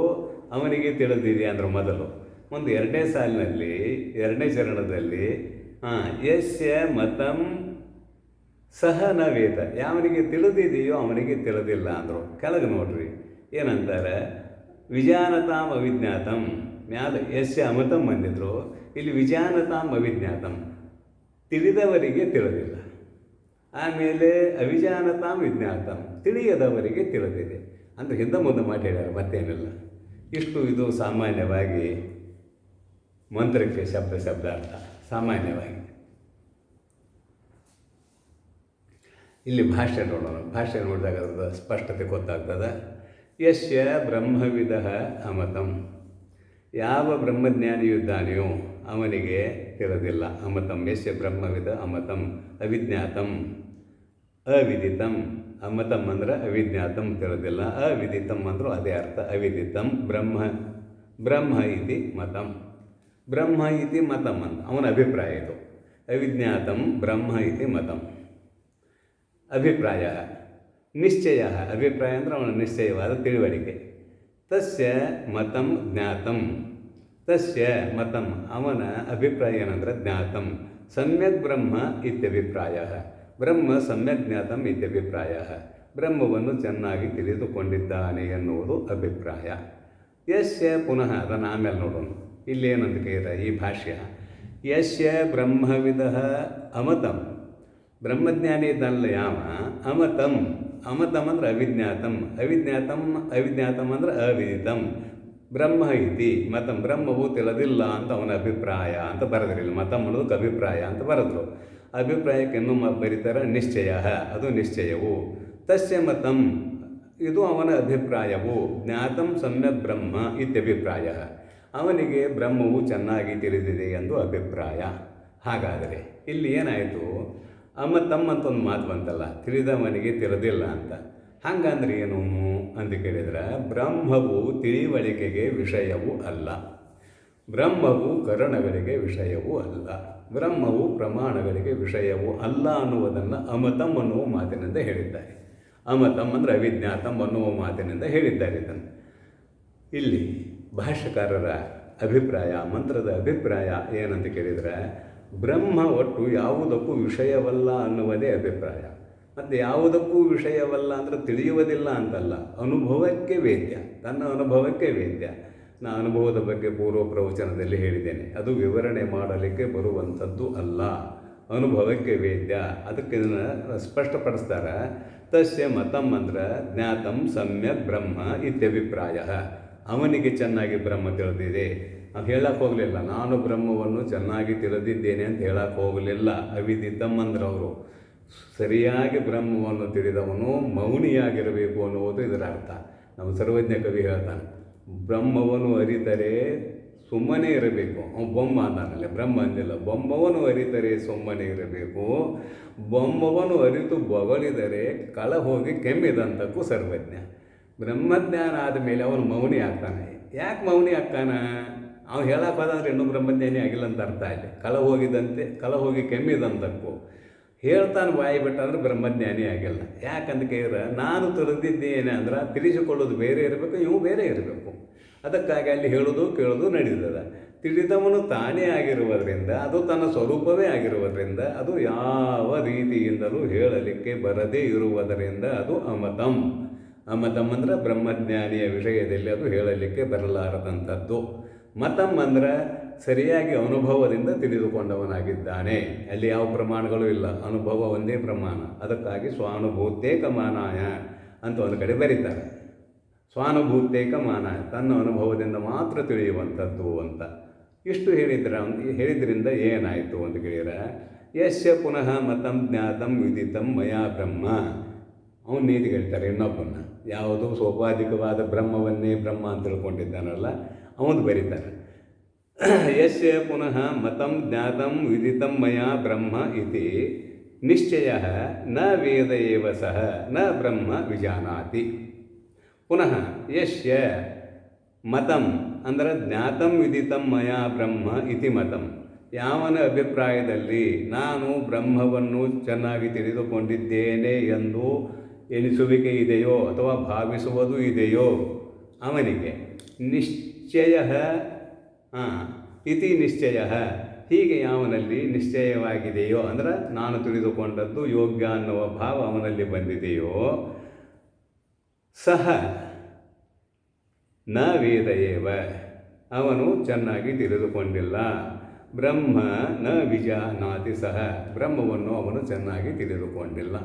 ಅವನಿಗೆ ತಿಳಿದಿದೆ ಅಂದ್ರೆ ಮೊದಲು. ಒಂದು ಎರಡನೇ ಸಾಲಿನಲ್ಲಿ, ಎರಡನೇ ಚರಣದಲ್ಲಿ ಯಸ್ಯ ಮತಂ ಸಹ ನ ವೇದ. ಯಾವನಿಗೆ ತಿಳಿದಿದೆಯೋ ಅವನಿಗೆ ತಿಳಿದಿಲ್ಲ ಅಂದರು. ಕೆಳಗೆ ನೋಡ್ರಿ ಏನಂತಾರೆ, ವಿಜಾನತಾಂ ಅವಿಜ್ಞಾತಂ. ಮ್ಯಾಲ ಯಸ್ಯ ಅಮತಂ ಬಂದಿದ್ರು, ಇಲ್ಲಿ ವಿಜಾನತಾಂ ಅವಿಜ್ಞಾತಂ, ತಿಳಿದವರಿಗೆ ತಿಳಿದಿಲ್ಲ. ಆಮೇಲೆ ಅವಿಜಾನತಾಂ ವಿಜ್ಞಾತಂ, ತಿಳಿಯದವರಿಗೆ ತಿಳಿದಿದೆ. ಅಂದರೆ ಹಿಂದೆ ಮುಂದೆ ಮಾಡಿ ಹೇಳ್ಯಾರ, ಮತ್ತೇನಿಲ್ಲ. ಇಷ್ಟು ಇದು ಸಾಮಾನ್ಯವಾಗಿ ಮಂತ್ರಕ್ಕೆ ಶಬ್ದಾರ್ಥ ಸಾಮಾನ್ಯವಾಗಿ. ಇಲ್ಲಿ ಭಾಷೆ ನೋಡೋಣ. ಭಾಷೆ ನೋಡಿದಾಗ ಅದರ ಸ್ಪಷ್ಟತೆ ಗೊತ್ತಾಗ್ತದೆ. ಯಸ್ಯ ಬ್ರಹ್ಮವಿದಃ ಅಮತಂ. ಯಾವ ಬ್ರಹ್ಮಜ್ಞಾನಿಯಿದ್ದಾನೆಯೋ ಅವನಿಗೆ ತಿಳಿದಿಲ್ಲ. ಅಮತಂ ಯಸ್ಯ ಬ್ರಹ್ಮವಿದ ಅಮತಂ ಅವಿಜ್ಞಾತಂ ಅವಿದಿತಂ. ಅಮತಂ ಅಂದ್ರೆ ಅವಿಜ್ಞಾತಂ, ತಿಳಿದಿಲ್ಲ. ಅವಿದಿತಂ ಅಂದರೂ ಅದೇ ಅರ್ಥ, ಅವಿದಿತಂ. ಬ್ರಹ್ಮ ಇತಿ ಮತಂ. ಬ್ರಹ್ಮ ಇತಿ ಮತಂ ಅಂತ ಅವನ ಅಭಿಪ್ರಾಯ ಇದು. ಅವಿಜ್ಞಾತಂ ಬ್ರಹ್ಮ ಇತಿ ಮತಂ. ಅಭಿಪ್ರಾಯ ನಿಶ್ಚಯ. ಅಭಿಪ್ರಾಯ ಅಂದರೆ ಅವನ ನಿಶ್ಚಯವಾದ ತಿಳುವಳಿಕೆ. ತಸ್ಯ ಮತಂ ಜ್ಞಾತಂ. ತಸ್ಯ ಮತಂ, ಅವನ ಅಭಿಪ್ರಾಯ ಏನಂದ್ರೆ ಜ್ಞಾತಂ. ಸಮ್ಯಕ್ ಬ್ರಹ್ಮ ಇತ್ಯಭಿಪ್ರಾಯ. ಬ್ರಹ್ಮ ಸಮ್ಯಕ್ ಜ್ಞಾತಂ ಇತ್ಯಭಿಪ್ರಾಯ. ಬ್ರಹ್ಮವನ್ನು ಚೆನ್ನಾಗಿ ತಿಳಿದುಕೊಂಡಿದ್ದಾನೆ ಎನ್ನುವುದು ಅಭಿಪ್ರಾಯ. ಯಸ್ಯ ಪುನಃ ಅದನ್ನು ಆಮೇಲೆ ನೋಡೋಣ. ಇಲ್ಲೇನಂತ ಕೇಳಿದ ಈ ಭಾಷ್ಯ, ಯಸ್ಯ ಬ್ರಹ್ಮವಿದಃ ಅಮತಂ ಬ್ರಹ್ಮಜ್ಞಾನಿ ಇದ್ದಲ್ಲ ಯಾವ ಅಮತಂ. ಅಮತಂ ಅಂದ್ರೆ ಅವಿಜ್ಞಾತಂ. ಅವಿಜ್ಞಾತಂ ಅಂದ್ರೆ ಅವಿದಿತಂ. ಬ್ರಹ್ಮ ಇತಿ ಮತಂ. ಬ್ರಹ್ಮವು ತಿಳಿದಿಲ್ಲ ಅಂತ ಅವನ ಅಭಿಪ್ರಾಯ ಅಂತ ಬರೆದ್ರಿಲ್ಲ. ಮತಂ ಅನ್ನೋದಕ್ಕೆ ಅಭಿಪ್ರಾಯ ಅಂತ ಬರೆದ್ರು. ಅಭಿಪ್ರಾಯಕ್ಕೆ ಇನ್ನೂ ಬರೀತಾರೆ ನಿಶ್ಚಯ. ಅದು ನಿಶ್ಚಯವು. ತಸ್ಯ ಮತಂ, ಇದು ಅವನ ಅಭಿಪ್ರಾಯವು. ಜ್ಞಾತಂ ಸಮ್ಯಕ್ ಬ್ರಹ್ಮ ಇತ್ಯಭಿಪ್ರಾಯ. ಅವನಿಗೆ ಬ್ರಹ್ಮವು ಚೆನ್ನಾಗಿ ತಿಳಿದಿದೆ ಎಂದು ಅಭಿಪ್ರಾಯ. ಹಾಗಾದರೆ ಇಲ್ಲಿ ಏನಾಯಿತು, ಅಮತಂ ಅಂತ ಒಂದು ಮಾತು ಬಂತಲ್ಲ, ತಿಳಿದವನಿಗೆ ತಿಳಿದಿಲ್ಲ ಅಂತ. ಹಂಗಂದ್ರೆ ಏನು ಅಂತ ಕೇಳಿದ್ರೆ, ಬ್ರಹ್ಮವು ತಿಳಿವಳಿಕೆಗೆ ವಿಷಯವೂ ಅಲ್ಲ, ಬ್ರಹ್ಮವು ಕರಣಗಳಿಗೆ ವಿಷಯವೂ ಅಲ್ಲ, ಬ್ರಹ್ಮವು ಪ್ರಮಾಣಗಳಿಗೆ ವಿಷಯವೂ ಅಲ್ಲ ಅನ್ನುವುದನ್ನು ಅಮತಂ ಅನ್ನುವ ಮಾತಿನಿಂದ ಹೇಳಿದ್ದಾರೆ. ಅಮತಂ ಅಂದರೆ ಅವಿಜ್ಞಾತಂ ಅನ್ನುವ ಮಾತಿನಿಂದ ಹೇಳಿದ್ದಾರೆ ಇದನ್ನು. ಇಲ್ಲಿ ಭಾಷ್ಯಕಾರರ ಅಭಿಪ್ರಾಯ, ಮಂತ್ರದ ಅಭಿಪ್ರಾಯ ಏನಂತ ಕೇಳಿದರೆ, ಬ್ರಹ್ಮ ಒಟ್ಟು ಯಾವುದಕ್ಕೂ ವಿಷಯವಲ್ಲ ಅನ್ನುವುದೇ ಅಭಿಪ್ರಾಯ. ಮತ್ತು ಯಾವುದಕ್ಕೂ ವಿಷಯವಲ್ಲ ಅಂದರೆ ತಿಳಿಯುವುದಿಲ್ಲ ಅಂತಲ್ಲ, ಅನುಭವಕ್ಕೆ ವೇದ್ಯ, ತನ್ನ ಅನುಭವಕ್ಕೆ ವೇದ್ಯ. ನಾನು ಅನುಭವದ ಬಗ್ಗೆ ಪೂರ್ವ ಪ್ರವಚನದಲ್ಲಿ ಹೇಳಿದ್ದೇನೆ. ಅದು ವಿವರಣೆ ಮಾಡಲಿಕ್ಕೆ ಬರುವಂಥದ್ದು ಅಲ್ಲ, ಅನುಭವಕ್ಕೆ ವೇದ್ಯ. ಅದಕ್ಕೆ ಸ್ಪಷ್ಟಪಡಿಸ್ತಾರೆ. ತಸ್ಯ ಮತಂ ಅಂದ್ರೆ ಜ್ಞಾತಂ ಸಮ್ಯಕ್ ಬ್ರಹ್ಮ ಇತ್ಯಭಿಪ್ರಾಯ. ಅವನಿಗೆ ಚೆನ್ನಾಗಿ ಬ್ರಹ್ಮ ತಿಳಿದಿದೆ. ಹೇಳಕ್ಕೆ ಹೋಗಲಿಲ್ಲ, ನಾನು ಬ್ರಹ್ಮವನ್ನು ಚೆನ್ನಾಗಿ ತಿಳಿದಿದ್ದೇನೆ ಅಂತ ಹೇಳಕ್ಕೆ ಹೋಗಲಿಲ್ಲ. ಅವಿದಿತಂ ಅಂದ್ರವರು. ಸರಿಯಾಗಿ ಬ್ರಹ್ಮವನ್ನು ತಿಳಿದವನು ಮೌನಿಯಾಗಿರಬೇಕು ಅನ್ನುವುದು ಇದರ ಅರ್ಥ. ನಮ್ಮ ಸರ್ವಜ್ಞ ಕವಿ ಹೇಳ್ತಾನೆ, ಬ್ರಹ್ಮವನ್ನು ಅರಿತರೆ ಸುಮ್ಮನೆ ಇರಬೇಕು. ಬೊಮ್ಮ ಅಂತಾನಲ್ಲ, ಬ್ರಹ್ಮ ಅಂದಿಲ್ಲ. ಬೊಮ್ಮವನ್ನು ಅರಿತರೆ ಸುಮ್ಮನೆ ಇರಬೇಕು, ಬೊಮ್ಮವನ್ನು ಅರಿತು ಬೊಗಳಿದರೆ ಕಳ ಹೋಗಿ ಕೆಮ್ಮಿದಂತಕ್ಕೂ ಸರ್ವಜ್ಞ. ಬ್ರಹ್ಮಜ್ಞಾನ ಆದಮೇಲೆ ಅವನು ಮೌನಿ ಆಗ್ತಾನೆ. ಯಾಕೆ ಮೌನಿ ಆಗ್ತಾನ? ಅವ್ನು ಹೇಳಕ್ಕೆ ಹೋದಂದ್ರೆ ಇನ್ನೂ ಬ್ರಹ್ಮಜ್ಞಾನಿ ಆಗಿಲ್ಲ ಅಂತ ಅರ್ಥ. ಇಲ್ಲಿ ಕಳ ಹೋಗಿ ಕೆಮ್ಮಿದಂತಕ್ಕೂ ಹೇಳ್ತಾನೆ ಬಾಯಿ ಬಿಟ್ಟಂದ್ರೆ ಬ್ರಹ್ಮಜ್ಞಾನಿ ಆಗಿಲ್ಲ. ಯಾಕಂತ ಕೇಳಿದ್ರೆ, ನಾನು ತಿಳಿದಿದ್ದೇನೆ ಅಂದ್ರೆ ತಿಳಿಸಿಕೊಳ್ಳೋದು ಬೇರೆ ಇರಬೇಕು, ಇವು ಬೇರೆ ಇರಬೇಕು. ಅದಕ್ಕಾಗಿ ಅಲ್ಲಿ ಹೇಳೋದು ಕೇಳೋದು ನಡೀತದೆ. ತಿಳಿದವನು ತಾನೇ ಆಗಿರುವುದರಿಂದ, ಅದು ತನ್ನ ಸ್ವರೂಪವೇ ಆಗಿರುವುದರಿಂದ, ಅದು ಯಾವ ರೀತಿಯಿಂದಲೂ ಹೇಳಲಿಕ್ಕೆ ಬರದೇ ಇರುವುದರಿಂದ ಅದು ಅಮತಂ. ಅಮತಂ ಅಂದರೆ ಬ್ರಹ್ಮಜ್ಞಾನಿಯ ವಿಷಯದಲ್ಲಿ ಅದು ಹೇಳಲಿಕ್ಕೆ ಬರಲಾರದಂಥದ್ದು. ಮತಂ ಅಂದರೆ ಸರಿಯಾಗಿ ಅನುಭವದಿಂದ ತಿಳಿದುಕೊಂಡವನಾಗಿದ್ದಾನೆ. ಅಲ್ಲಿ ಯಾವ ಪ್ರಮಾಣಗಳು ಇಲ್ಲ, ಅನುಭವ ಒಂದೇ ಪ್ರಮಾಣ. ಅದಕ್ಕಾಗಿ ಸ್ವಾನುಭೂತೇಕ ಮಾನಾಯ ಅಂತ ಒಂದು ಕಡೆ ಬರೀತಾರೆ. ಸ್ವಾನುಭೂತೇಕ ಮಾನಾಯ, ತನ್ನ ಅನುಭವದಿಂದ ಮಾತ್ರ ತಿಳಿಯುವಂಥದ್ದು ಅಂತ. ಇಷ್ಟು ಹೇಳಿದ್ರಿಂದ ಏನಾಯಿತು ಅಂತ ಕೇಳಿದರೆ, ಯಶ್ಯ ಪುನಃ ಮತಂ ಜ್ಞಾತಂ ವಿದಿತಂ ಮಯಾ ಬ್ರಹ್ಮ. ಅವನು ನೀತಿ ಹೇಳ್ತಾರೆ ಇನ್ನೊಬ್ಬನ, ಯಾವುದು ಸೋಪಾಧಿಕವಾದ ಬ್ರಹ್ಮವನ್ನೇ ಬ್ರಹ್ಮ ಅಂತ ತಿಳ್ಕೊಂಡಿದ್ದಾನಲ್ಲ ಅವನು ಬರೀತಾರೆ. ಯಸ್ಯ ಪುನಃ ಮತಂ ಜ್ಞಾತಂ ವಿದಿತಂ ಮಯಾ ಬ್ರಹ್ಮ ಇತಿ ನಿಶ್ಚಯ ನ ವೇದ ಏವ ಸಹ ನ ಬ್ರಹ್ಮ ವಿಜಾನಾತಿ. ಪುನಃ ಯಸ್ಯ ಮತಂ ಅಂದರೆ ಜ್ಞಾತಂ ವಿದಿತಂ ಮಯಾ ಬ್ರಹ್ಮ ಇತಿ ಮತಂ. ಯಾವನ ಅಭಿಪ್ರಾಯದಲ್ಲಿ ನಾನು ಬ್ರಹ್ಮವನ್ನು ಚೆನ್ನಾಗಿ ತಿಳಿದುಕೊಂಡಿದ್ದೇನೆ ಎಂದು ಎನಿಸುವಿಕೆ ಇದೆಯೋ ಅಥವಾ ಭಾವಿಸುವುದು ಇದೆಯೋ ಅವನಿಗೆ ನಿಶ್ಚಯ ಇತಿ ನಿಶ್ಚಯ, ಹೀಗೆ ಯಾವನಲ್ಲಿ ನಿಶ್ಚಯವಾಗಿದೆಯೋ ಅಂದರೆ ನಾನು ತಿಳಿದುಕೊಂಡದ್ದು ಯೋಗ್ಯ ಅನ್ನುವ ಭಾವ ಅವನಲ್ಲಿ ಬಂದಿದೆಯೋ, ಸಹ ನ ವೇದ ಏವ, ಅವನು ಚೆನ್ನಾಗಿ ತಿಳಿದುಕೊಂಡಿಲ್ಲ. ಬ್ರಹ್ಮ ನ ವಿಜಾನಾತಿ ಸಹ, ಬ್ರಹ್ಮವನ್ನು ಅವನು ಚೆನ್ನಾಗಿ ತಿಳಿದುಕೊಂಡಿಲ್ಲ.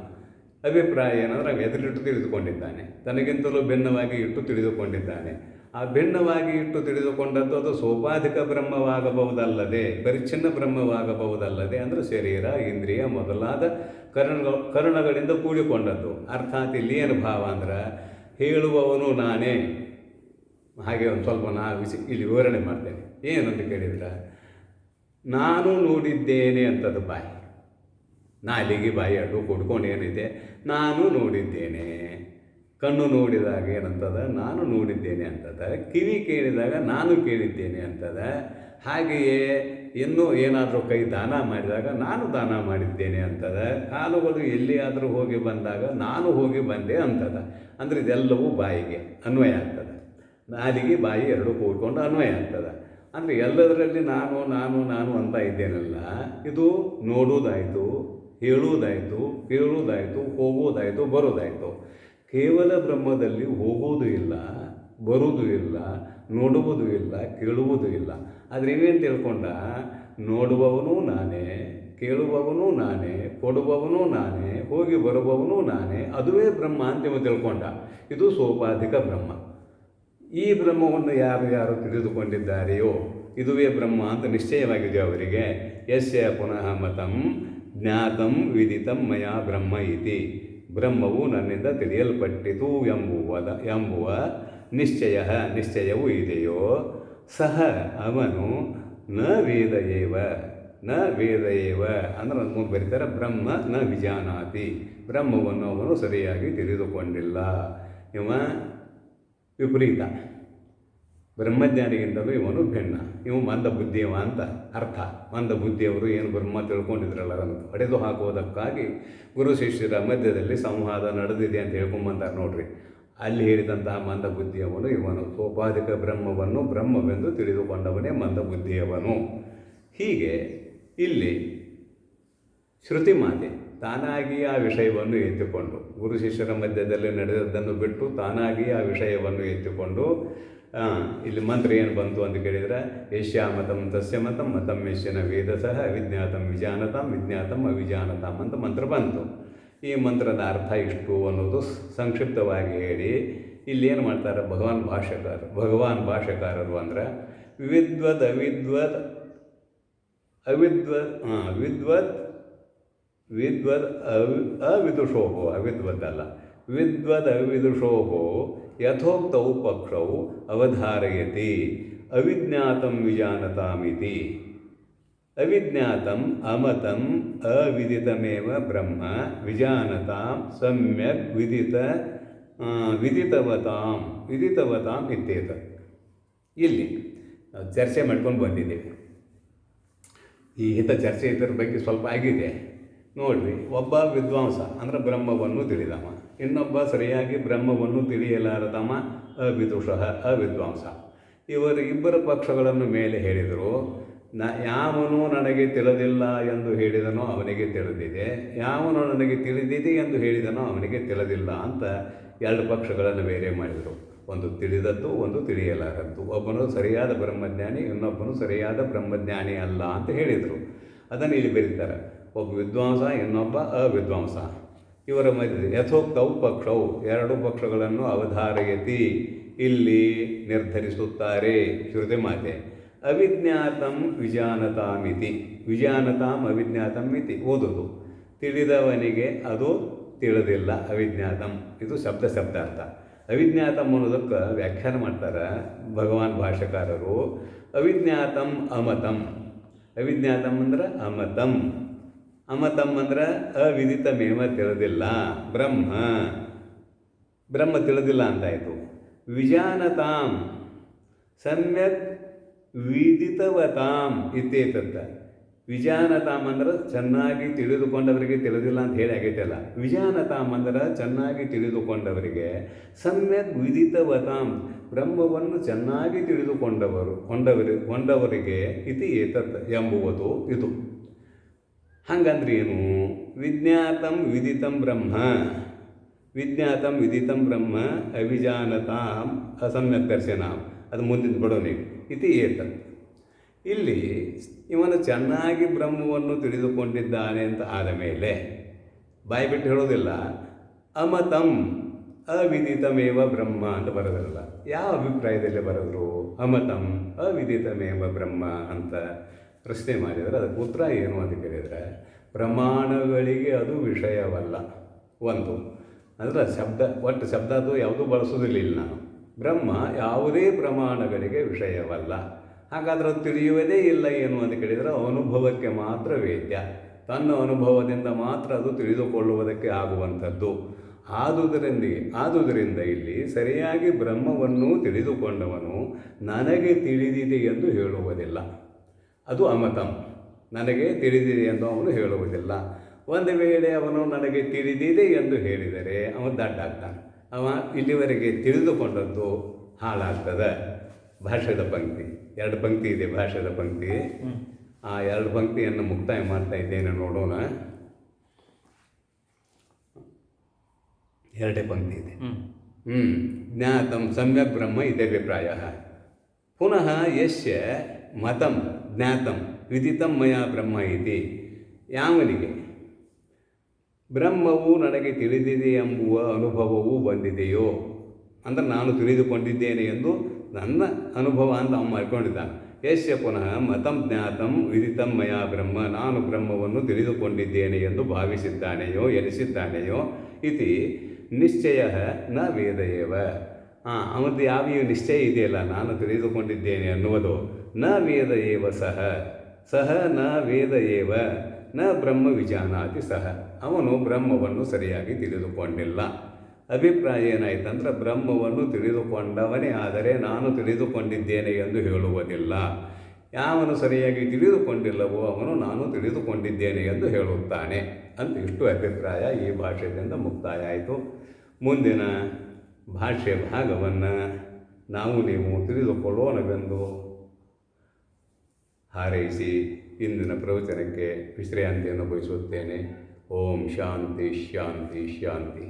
ಅಭಿಪ್ರಾಯ ಏನಂದ್ರೆ ಎದುರಿಟ್ಟು ತಿಳಿದುಕೊಂಡಿದ್ದಾನೆ, ತನಗಿಂತಲೂ ಭಿನ್ನವಾಗಿ ಇಟ್ಟು ತಿಳಿದುಕೊಂಡಿದ್ದಾನೆ. ಆ ಭಿನ್ನವಾಗಿ ಇಟ್ಟು ತಿಳಿದುಕೊಂಡದ್ದು ಅದು ಸೋಪಾಧಿಕ ಬ್ರಹ್ಮವಾಗಬಹುದಲ್ಲದೆ, ಪರಿಚ್ಛಿನ್ನ ಬ್ರಹ್ಮವಾಗಬಹುದಲ್ಲದೆ, ಅಂದರೆ ಶರೀರ ಇಂದ್ರಿಯ ಮೊದಲಾದ ಕರಣಗಳಿಂದ ಕೂಡಿಕೊಂಡದ್ದು. ಅರ್ಥಾತ್ ಇಲ್ಲಿ ಏನು ಭಾವ ಅಂದ್ರೆ, ಹೇಳುವವನು ನಾನೇ. ಹಾಗೆ ಒಂದು ಸ್ವಲ್ಪ ಇಲ್ಲಿ ವಿವರಣೆ ಮಾಡ್ತೇನೆ. ಏನಂತ ಕೇಳಿದ್ರೆ, ನಾನು ನೋಡಿದ್ದೇನೆ ಅಂತದ್ದು ಬಾಯಿ, ನಾಲಿಗೆ ಬಾಯಿ ಅಡ್ಡು ಕೊಡ್ಕೊಂಡು ಏನಿದೆ, ನಾನು ನೋಡಿದ್ದೇನೆ. ಕಣ್ಣು ನೋಡಿದಾಗ ಏನಂತದ, ನಾನು ನೋಡಿದ್ದೇನೆ ಅಂತದ. ಕಿವಿ ಕೇಳಿದಾಗ ನಾನು ಕೇಳಿದ್ದೇನೆ ಅಂತದ. ಹಾಗೆಯೇ ಇನ್ನೂ ಏನಾದರೂ ಕೈ ದಾನ ಮಾಡಿದಾಗ ನಾನು ದಾನ ಮಾಡಿದ್ದೇನೆ ಅಂತದ. ಕಾಲುಗಳು ಎಲ್ಲಿಯಾದರೂ ಹೋಗಿ ಬಂದಾಗ ನಾನು ಹೋಗಿ ಬಂದೆ ಅಂತದ. ಅಂದರೆ ಇದೆಲ್ಲವೂ ಬಾಯಿಗೆ ಅನ್ವಯ ಆಗ್ತದೆ. ನಾಲಿಗೆ ಬಾಯಿ ಎರಡು ಕೂಡ್ಕೊಂಡು ಅನ್ವಯ ಆಗ್ತದೆ. ಅಂದರೆ ಎಲ್ಲದರಲ್ಲಿ ನಾನು ನಾನು ನಾನು ಅಂತ ಇದ್ದೇನಲ್ಲ, ಇದು ನೋಡುವುದಾಯಿತು, ಹೇಳುವುದಾಯಿತು, ಕೇಳುವುದಾಯಿತು, ಹೋಗುವುದಾಯಿತು, ಬರುವುದಾಯಿತು. ಕೇವಲ ಬ್ರಹ್ಮದಲ್ಲಿ ಹೋಗುವುದೂ ಇಲ್ಲ, ಬರುವುದೂ ಇಲ್ಲ, ನೋಡುವುದೂ ಇಲ್ಲ, ಕೇಳುವುದೂ ಇಲ್ಲ. ಆದರೆ ಇವೇನು ತಿಳ್ಕೊಂಡ, ನೋಡುವವನು ನಾನೇ, ಕೇಳುವವನು ನಾನೇ, ಕೊಡುವವನು ನಾನೇ, ಹೋಗಿ ಬರುವವನು ನಾನೇ, ಅದುವೇ ಬ್ರಹ್ಮ ಅಂತಿಮ ತಿಳ್ಕೊಂಡ. ಇದು ಸೋಪಾಧಿಕ ಬ್ರಹ್ಮ. ಈ ಬ್ರಹ್ಮವನ್ನು ಯಾರು ಯಾರು ತಿಳಿದುಕೊಂಡಿದ್ದಾರೆಯೋ ಇದುವೇ ಬ್ರಹ್ಮ ಅಂತ ನಿಶ್ಚಯವಾಗಿದೆ ಅವರಿಗೆ. ಯಸ್ಯ ಪುನಃ ಮತಂ ಜ್ಞಾತಂ ವಿದಿತಂ ಮಯಾ ಬ್ರಹ್ಮ ಇತಿ, ಬ್ರಹ್ಮವು ನನ್ನಿಂದ ತಿಳಿಯಲ್ಪಟ್ಟಿತು ಎಂಬುವ ನಿಶ್ಚಯವು ಇದೆಯೋ ಸಹ ಅವನು ನ ವೇದ ಏವ ಅಂದ್ರೆ ಮುಂದೆ ಬರೀತಾರೆ ಬ್ರಹ್ಮ ನ ವಿಜಾನಾತಿ, ಬ್ರಹ್ಮವನ್ನು ಅವನು ಸರಿಯಾಗಿ ತಿಳಿದುಕೊಂಡಿಲ್ಲ. ಇವ ವಿಪರೀತ, ಬ್ರಹ್ಮಜ್ಞಾನಿಗಿಂತಲೂ ಇವನು ಭಿನ್ನ, ಇವು ಮಂದ ಬುದ್ಧಿಯವ ಅಂತ ಅರ್ಥ. ಮಂದ ಬುದ್ಧಿಯವರು ಏನು ಬ್ರಹ್ಮ ತಿಳ್ಕೊಂಡಿದ್ರಲ್ಲ ಅದನ್ನು ಹೊಡೆದು ಹಾಕುವುದಕ್ಕಾಗಿ ಗುರು ಶಿಷ್ಯರ ಮಧ್ಯದಲ್ಲಿ ಸಂವಾದ ನಡೆದಿದೆ ಅಂತ ಹೇಳ್ಕೊಂಬಂತಾರೆ ನೋಡ್ರಿ. ಅಲ್ಲಿ ಹೇಳಿದಂತಹ ಮಂದ ಬುದ್ಧಿಯವನು ಇವನು. ಸೋಪಾಧಿಕ ಬ್ರಹ್ಮವೆಂದು ತಿಳಿದುಕೊಂಡವನೇ ಮಂದ ಬುದ್ಧಿಯವನು. ಹೀಗೆ ಇಲ್ಲಿ ಶ್ರುತಿ ಮಾತೆ ತಾನಾಗಿ ಆ ವಿಷಯವನ್ನು ಎತ್ತಿಕೊಂಡು, ಗುರು ಶಿಷ್ಯರ ಮಧ್ಯದಲ್ಲಿ ನಡೆದದ್ದನ್ನು ಬಿಟ್ಟು ತಾನಾಗಿ ಆ ವಿಷಯವನ್ನು ಎತ್ತಿಕೊಂಡು ಇಲ್ಲಿ ಮಂತ್ರ ಏನು ಬಂತು ಅಂತ ಕೇಳಿದರೆ, ಯಶ್ಯಾಮತಂ ತಸ್ಯ ಮತಂ ಮತಂ ಯಶ್ಯನ ವೇದಸಃ ಅವಿಜ್ಞಾತಂ ವಿಜಾನತಾಂ ವಿಜ್ಞಾತಂ ಅವಿಜಾನತಾಂ ಅಂತ ಮಂತ್ರ ಬಂತು. ಈ ಮಂತ್ರದ ಅರ್ಥ ಇಷ್ಟು ಅನ್ನೋದು ಸಂಕ್ಷಿಪ್ತವಾಗಿ ಹೇಳಿ ಇಲ್ಲೇನು ಮಾಡ್ತಾರೆ ಭಗವಾನ್ ಭಾಷ್ಯಕಾರರು ಅಂದರೆ ವಿದ್ವದ್ ಅವಿದುಷೋಹೋ, ಅವಿದ್ವದ್ದಲ್ಲ, ವಿದ್ವದ್ ಅವಿದುಷೋಹೋ ಯಥೋಕ್ತೌ ಪಕ್ಷೌ ಅವಧಾರಯತಿ ಅವಿಜ್ಞಾತಂ ವಿಜಾನತಾಮಿತಿ. ಅವಿಜ್ಞಾತಂ ಅಮತಂ ಅವಿದಿತಮೇವ ಬ್ರಹ್ಮ ವಿಜಾನತಾಂ ಸಮ್ಯಕ್ ವಿದಿತವತಾಂ ಇತ್ಯೇತ. ಇಲ್ಲಿ ಚರ್ಚೆ ಮಾಡ್ಕೊಂಡು ಬಂದಿದ್ದೇವೆ. ಈ ಚರ್ಚೆ ಇದರ ಬಗ್ಗೆ ಸ್ವಲ್ಪ ಆಗಿದೆ ನೋಡ್ರಿ. ಒಬ್ಬ ವಿದ್ವಾಂಸ ಅಂದರೆ ಬ್ರಹ್ಮವನ್ನು ತಿಳಿದವ, ಇನ್ನೊಬ್ಬ ಸರಿಯಾಗಿ ಬ್ರಹ್ಮವನ್ನು ತಿಳಿಯಲಾರದವ ಅವಿದುಷಃ ಅವಿದ್ವಾಂಸ. ಇಬ್ಬರ ಪಕ್ಷಗಳನ್ನು ಮೇಲೆ ಹೇಳಿದರು. ಯಾವನು ನನಗೆ ತಿಳಿದಿಲ್ಲ ಎಂದು ಹೇಳಿದನೋ ಅವನಿಗೆ ತಿಳಿದಿದೆ, ಯಾವನು ನನಗೆ ತಿಳಿದಿದೆ ಎಂದು ಹೇಳಿದನೋ ಅವನಿಗೆ ತಿಳಿದಿಲ್ಲ ಅಂತ ಎರಡು ಪಕ್ಷಗಳನ್ನು ಬೇರೆ ಮಾಡಿದರು. ಒಂದು ತಿಳಿದದ್ದು, ಒಂದು ತಿಳಿಯಲಾರದ್ದು. ಒಬ್ಬನು ಸರಿಯಾದ ಬ್ರಹ್ಮಜ್ಞಾನಿ, ಇನ್ನೊಬ್ಬನು ಸರಿಯಾದ ಬ್ರಹ್ಮಜ್ಞಾನಿ ಅಲ್ಲ ಅಂತ ಹೇಳಿದರು. ಅದನ್ನು ಇಲ್ಲಿ ಬರೀತಾರೆ. ಒಬ್ಬ ವಿದ್ವಾಂಸ, ಇನ್ನೊಬ್ಬ ಅವಿದ್ವಾಂಸ. ಇವರ ಮಧ್ಯೆ ಯಥೋಕ್ತವು ಪಕ್ಷವು, ಎರಡು ಪಕ್ಷಗಳನ್ನು ಅವಧಾರಯತಿ ಇಲ್ಲಿ ನಿರ್ಧರಿಸುತ್ತಾರೆ ಶ್ರುತಿ ಮಾತೆ. ಅವಿಜ್ಞಾತಂ ವಿಜಾನತಾಂ ಅವಿಜ್ಞಾತಂ ಇತಿ ಓದುವುದು. ತಿಳಿದವನಿಗೆ ಅದು ತಿಳಿದಿಲ್ಲ, ಅವಿಜ್ಞಾತಂ. ಇದು ಶಬ್ದಾರ್ಥ. ಅವಿಜ್ಞಾತಂ ಅನ್ನೋದಕ್ಕೆ ವ್ಯಾಖ್ಯಾನ ಮಾಡ್ತಾರೆ ಭಗವಾನ್ ಭಾಷ್ಯಕಾರರು. ಅವಿಜ್ಞಾತಂ ಅಮತಂ, ಅವಿಜ್ಞಾತಂ ಅಂದ್ರೆ ಅಮತಂ, ಅಮತಂ ಅಂದ್ರೆ ಅವಿದಿತಮೇವ, ತಿಳಿದಿಲ್ಲ. ಬ್ರಹ್ಮ ತಿಳಿದಿಲ್ಲ ಅಂತಾಯಿತು. ವಿಜಾನತಾಂ ಸಮ್ಯಕ್ ವಿದಿತವತಾಂ ಇತ್ಯೇತತ್ತ. ವಿಜಾನತಾಂ ಅಂದ್ರೆ ಚೆನ್ನಾಗಿ ತಿಳಿದುಕೊಂಡವರಿಗೆ ತಿಳಿದಿಲ್ಲ ಅಂತ ಹೇಳಿ ಆಗೈತಲ್ಲ. ವಿಜಾನತಾಂ ಅಂದ್ರೆ ಚೆನ್ನಾಗಿ ತಿಳಿದುಕೊಂಡವರಿಗೆ, ಸಮ್ಯಕ್ ವಿದಿತವತಾಂ ಬ್ರಹ್ಮವನ್ನು ಚೆನ್ನಾಗಿ ಕೊಂಡವರಿಗೆ ಇತಿ ಏತತ್ ಎಂಬುವುದು ಇದು. ಹಂಗಂದ್ರೆ ಏನು? ವಿಜ್ಞಾತಂ ವಿದಿತಂ ಬ್ರಹ್ಮ ಅವಿಜಾನತಾಂ ಅಸಮ್ಯಕ್ ದರ್ಶನಾಂ. ಅದು ಮುಂದಿನ ಬಿಡೋನಿ ಇತಿ ಏತತ್. ಇಲ್ಲಿ ಇವನು ಚೆನ್ನಾಗಿ ಬ್ರಹ್ಮವನ್ನು ತಿಳಿದುಕೊಂಡಿದ್ದಾನೆ ಅಂತ ಆದ ಮೇಲೆ ಬಾಯಿ ಬಿಟ್ಟು ಹೇಳೋದಿಲ್ಲ. ಅಮತಂ ಅವಿದಿತಮೇವ ಬ್ರಹ್ಮ ಅಂತ ಬರೋದಿಲ್ಲ. ಯಾವ ಅಭಿಪ್ರಾಯದಲ್ಲಿ ಬರೆದರು ಅಮತಂ ಅವಿದಿತಮೇವ ಬ್ರಹ್ಮ ಅಂತ ಪ್ರಶ್ನೆ ಮಾಡಿದರೆ ಅದಕ್ಕೆ ಉತ್ತರ ಏನು ಅಂತ ಕೇಳಿದರೆ, ಪ್ರಮಾಣಗಳಿಗೆ ಅದು ವಿಷಯವಲ್ಲ. ಒಂದು ಅಂದರೆ ಒಟ್ಟು ಶಬ್ದ ಅದು ಯಾವುದೂ ಬಳಸೋದಿಲ್ಲ ನಾನು. ಬ್ರಹ್ಮ ಯಾವುದೇ ಪ್ರಮಾಣಗಳಿಗೆ ವಿಷಯವಲ್ಲ. ಹಾಗಾದರೆ ಅದು ತಿಳಿಯುವುದೇ ಇಲ್ಲ ಏನು ಅಂತ ಕೇಳಿದರೆ ಅನುಭವಕ್ಕೆ ಮಾತ್ರ ವೇದ್ಯ. ತನ್ನ ಅನುಭವದಿಂದ ಮಾತ್ರ ಅದು ತಿಳಿದುಕೊಳ್ಳುವುದಕ್ಕೆ ಆಗುವಂಥದ್ದು. ಆದುದರಿಂದ ಇಲ್ಲಿ ಸರಿಯಾಗಿ ಬ್ರಹ್ಮವನ್ನು ತಿಳಿದುಕೊಂಡವನು ನನಗೆ ತಿಳಿದಿದೆ ಎಂದು ಹೇಳುವುದಿಲ್ಲ. ಅದು ಅಮತಂ. ನನಗೆ ತಿಳಿದಿದೆ ಎಂದು ಅವನು ಹೇಳುವುದಿಲ್ಲ. ಒಂದು ವೇಳೆ ಅವನು ನನಗೆ ತಿಳಿದಿದೆ ಎಂದು ಹೇಳಿದರೆ ಅವನು ದಡ್ಡಾಗ್ತಾನೆ. ಅವ ಇಲ್ಲಿವರೆಗೆ ತಿಳಿದುಕೊಂಡದ್ದು ಹಾಳಾಗ್ತದೆ. ಭಾಷ್ಯದ ಪಂಕ್ತಿ, 2 ಪಂಕ್ತಿ ಇದೆ ಭಾಷ್ಯದ ಪಂಕ್ತಿ. ಆ 2 ಪಂಕ್ತಿಯನ್ನು ಮುಕ್ತಾಯ ಮಾಡ್ತಾ ಇದ್ದೇನೆ, ನೋಡೋಣ. 2 ಪಂಕ್ತಿ ಇದೆ. ಜ್ಞಾತಂ ಸಮ್ಯಕ್ ಬ್ರಹ್ಮ ಇತ್ಯಭಿಪ್ರಾಯ. ಪುನಃ ಯಸ್ಯ ಮತಂ ಜ್ಞಾತಂ ವಿದಿತಂ ಮಯ ಬ್ರಹ್ಮ ಇತಿ. ಯಾವನಿಗೆ ಬ್ರಹ್ಮವು ನನಗೆ ತಿಳಿದಿದೆ ಎಂಬುವ ಅನುಭವವೂ ಬಂದಿದೆಯೋ, ಅಂದರೆ ನಾನು ತಿಳಿದುಕೊಂಡಿದ್ದೇನೆ ಎಂದು ನನ್ನ ಅನುಭವ ಅಂತ ಅವನು ಮಾಡ್ಕೊಂಡಿದ್ದಾನೆ. ಯಶ್ಯ ಪುನಃ ಮತಂ ಜ್ಞಾತಂ ವಿದಿತಂ ಮಯ ಬ್ರಹ್ಮ, ನಾನು ಬ್ರಹ್ಮವನ್ನು ತಿಳಿದುಕೊಂಡಿದ್ದೇನೆ ಎಂದು ಭಾವಿಸಿದ್ದಾನೆಯೋ ಎನಿಸಿದ್ದಾನೆಯೋ ಇತಿ ನಿಶ್ಚಯ ನ ವೇದಯೇವ. ಅವತ್ತು ಯಾವ ನಿಶ್ಚಯ ಇದೆಯಲ್ಲ, ನಾನು ತಿಳಿದುಕೊಂಡಿದ್ದೇನೆ ಅನ್ನುವುದು ನ ವೇದಯೇವ ಸಹ ನ ವೇದಯೇವ ನ ಬ್ರಹ್ಮ ವಿಜಾನಾತಿ ಸಹ, ಅವನು ಬ್ರಹ್ಮವನ್ನು ಸರಿಯಾಗಿ ತಿಳಿದುಕೊಂಡಿಲ್ಲ. ಅಭಿಪ್ರಾಯ ಏನಾಯ್ತಂದ್ರೆ, ಬ್ರಹ್ಮವನ್ನು ತಿಳಿದುಕೊಂಡವನೇ ಆದರೆ ನಾನು ತಿಳಿದುಕೊಂಡಿದ್ದೇನೆ ಎಂದು ಹೇಳುವುದಿಲ್ಲ. ಯಾವನು ಸರಿಯಾಗಿ ತಿಳಿದುಕೊಂಡಿಲ್ಲವೋ ಅವನು ನಾನು ತಿಳಿದುಕೊಂಡಿದ್ದೇನೆ ಎಂದು ಹೇಳುತ್ತಾನೆ ಅಂತ ಇಷ್ಟು ಅಭಿಪ್ರಾಯ ಈ ಭಾಷ್ಯದಿಂದ ಮುಕ್ತಾಯ ಆಯಿತು. ಮುಂದಿನ ಭಾಷ್ಯ ಭಾಗವನ್ನು ನಾವು ನೀವು ತಿಳಿದುಕೊಳ್ಳೋಣವೆಂದು ಹಾರೈಸಿ ಇಂದಿನ ಪ್ರವಚನಕ್ಕೆ ವಿಶ್ರಾಂತಿಯನ್ನು ಬಯಸುತ್ತೇನೆ. ಓಂ ಶಾಂತಿ ಶಾಂತಿ ಶಾಂತಿ.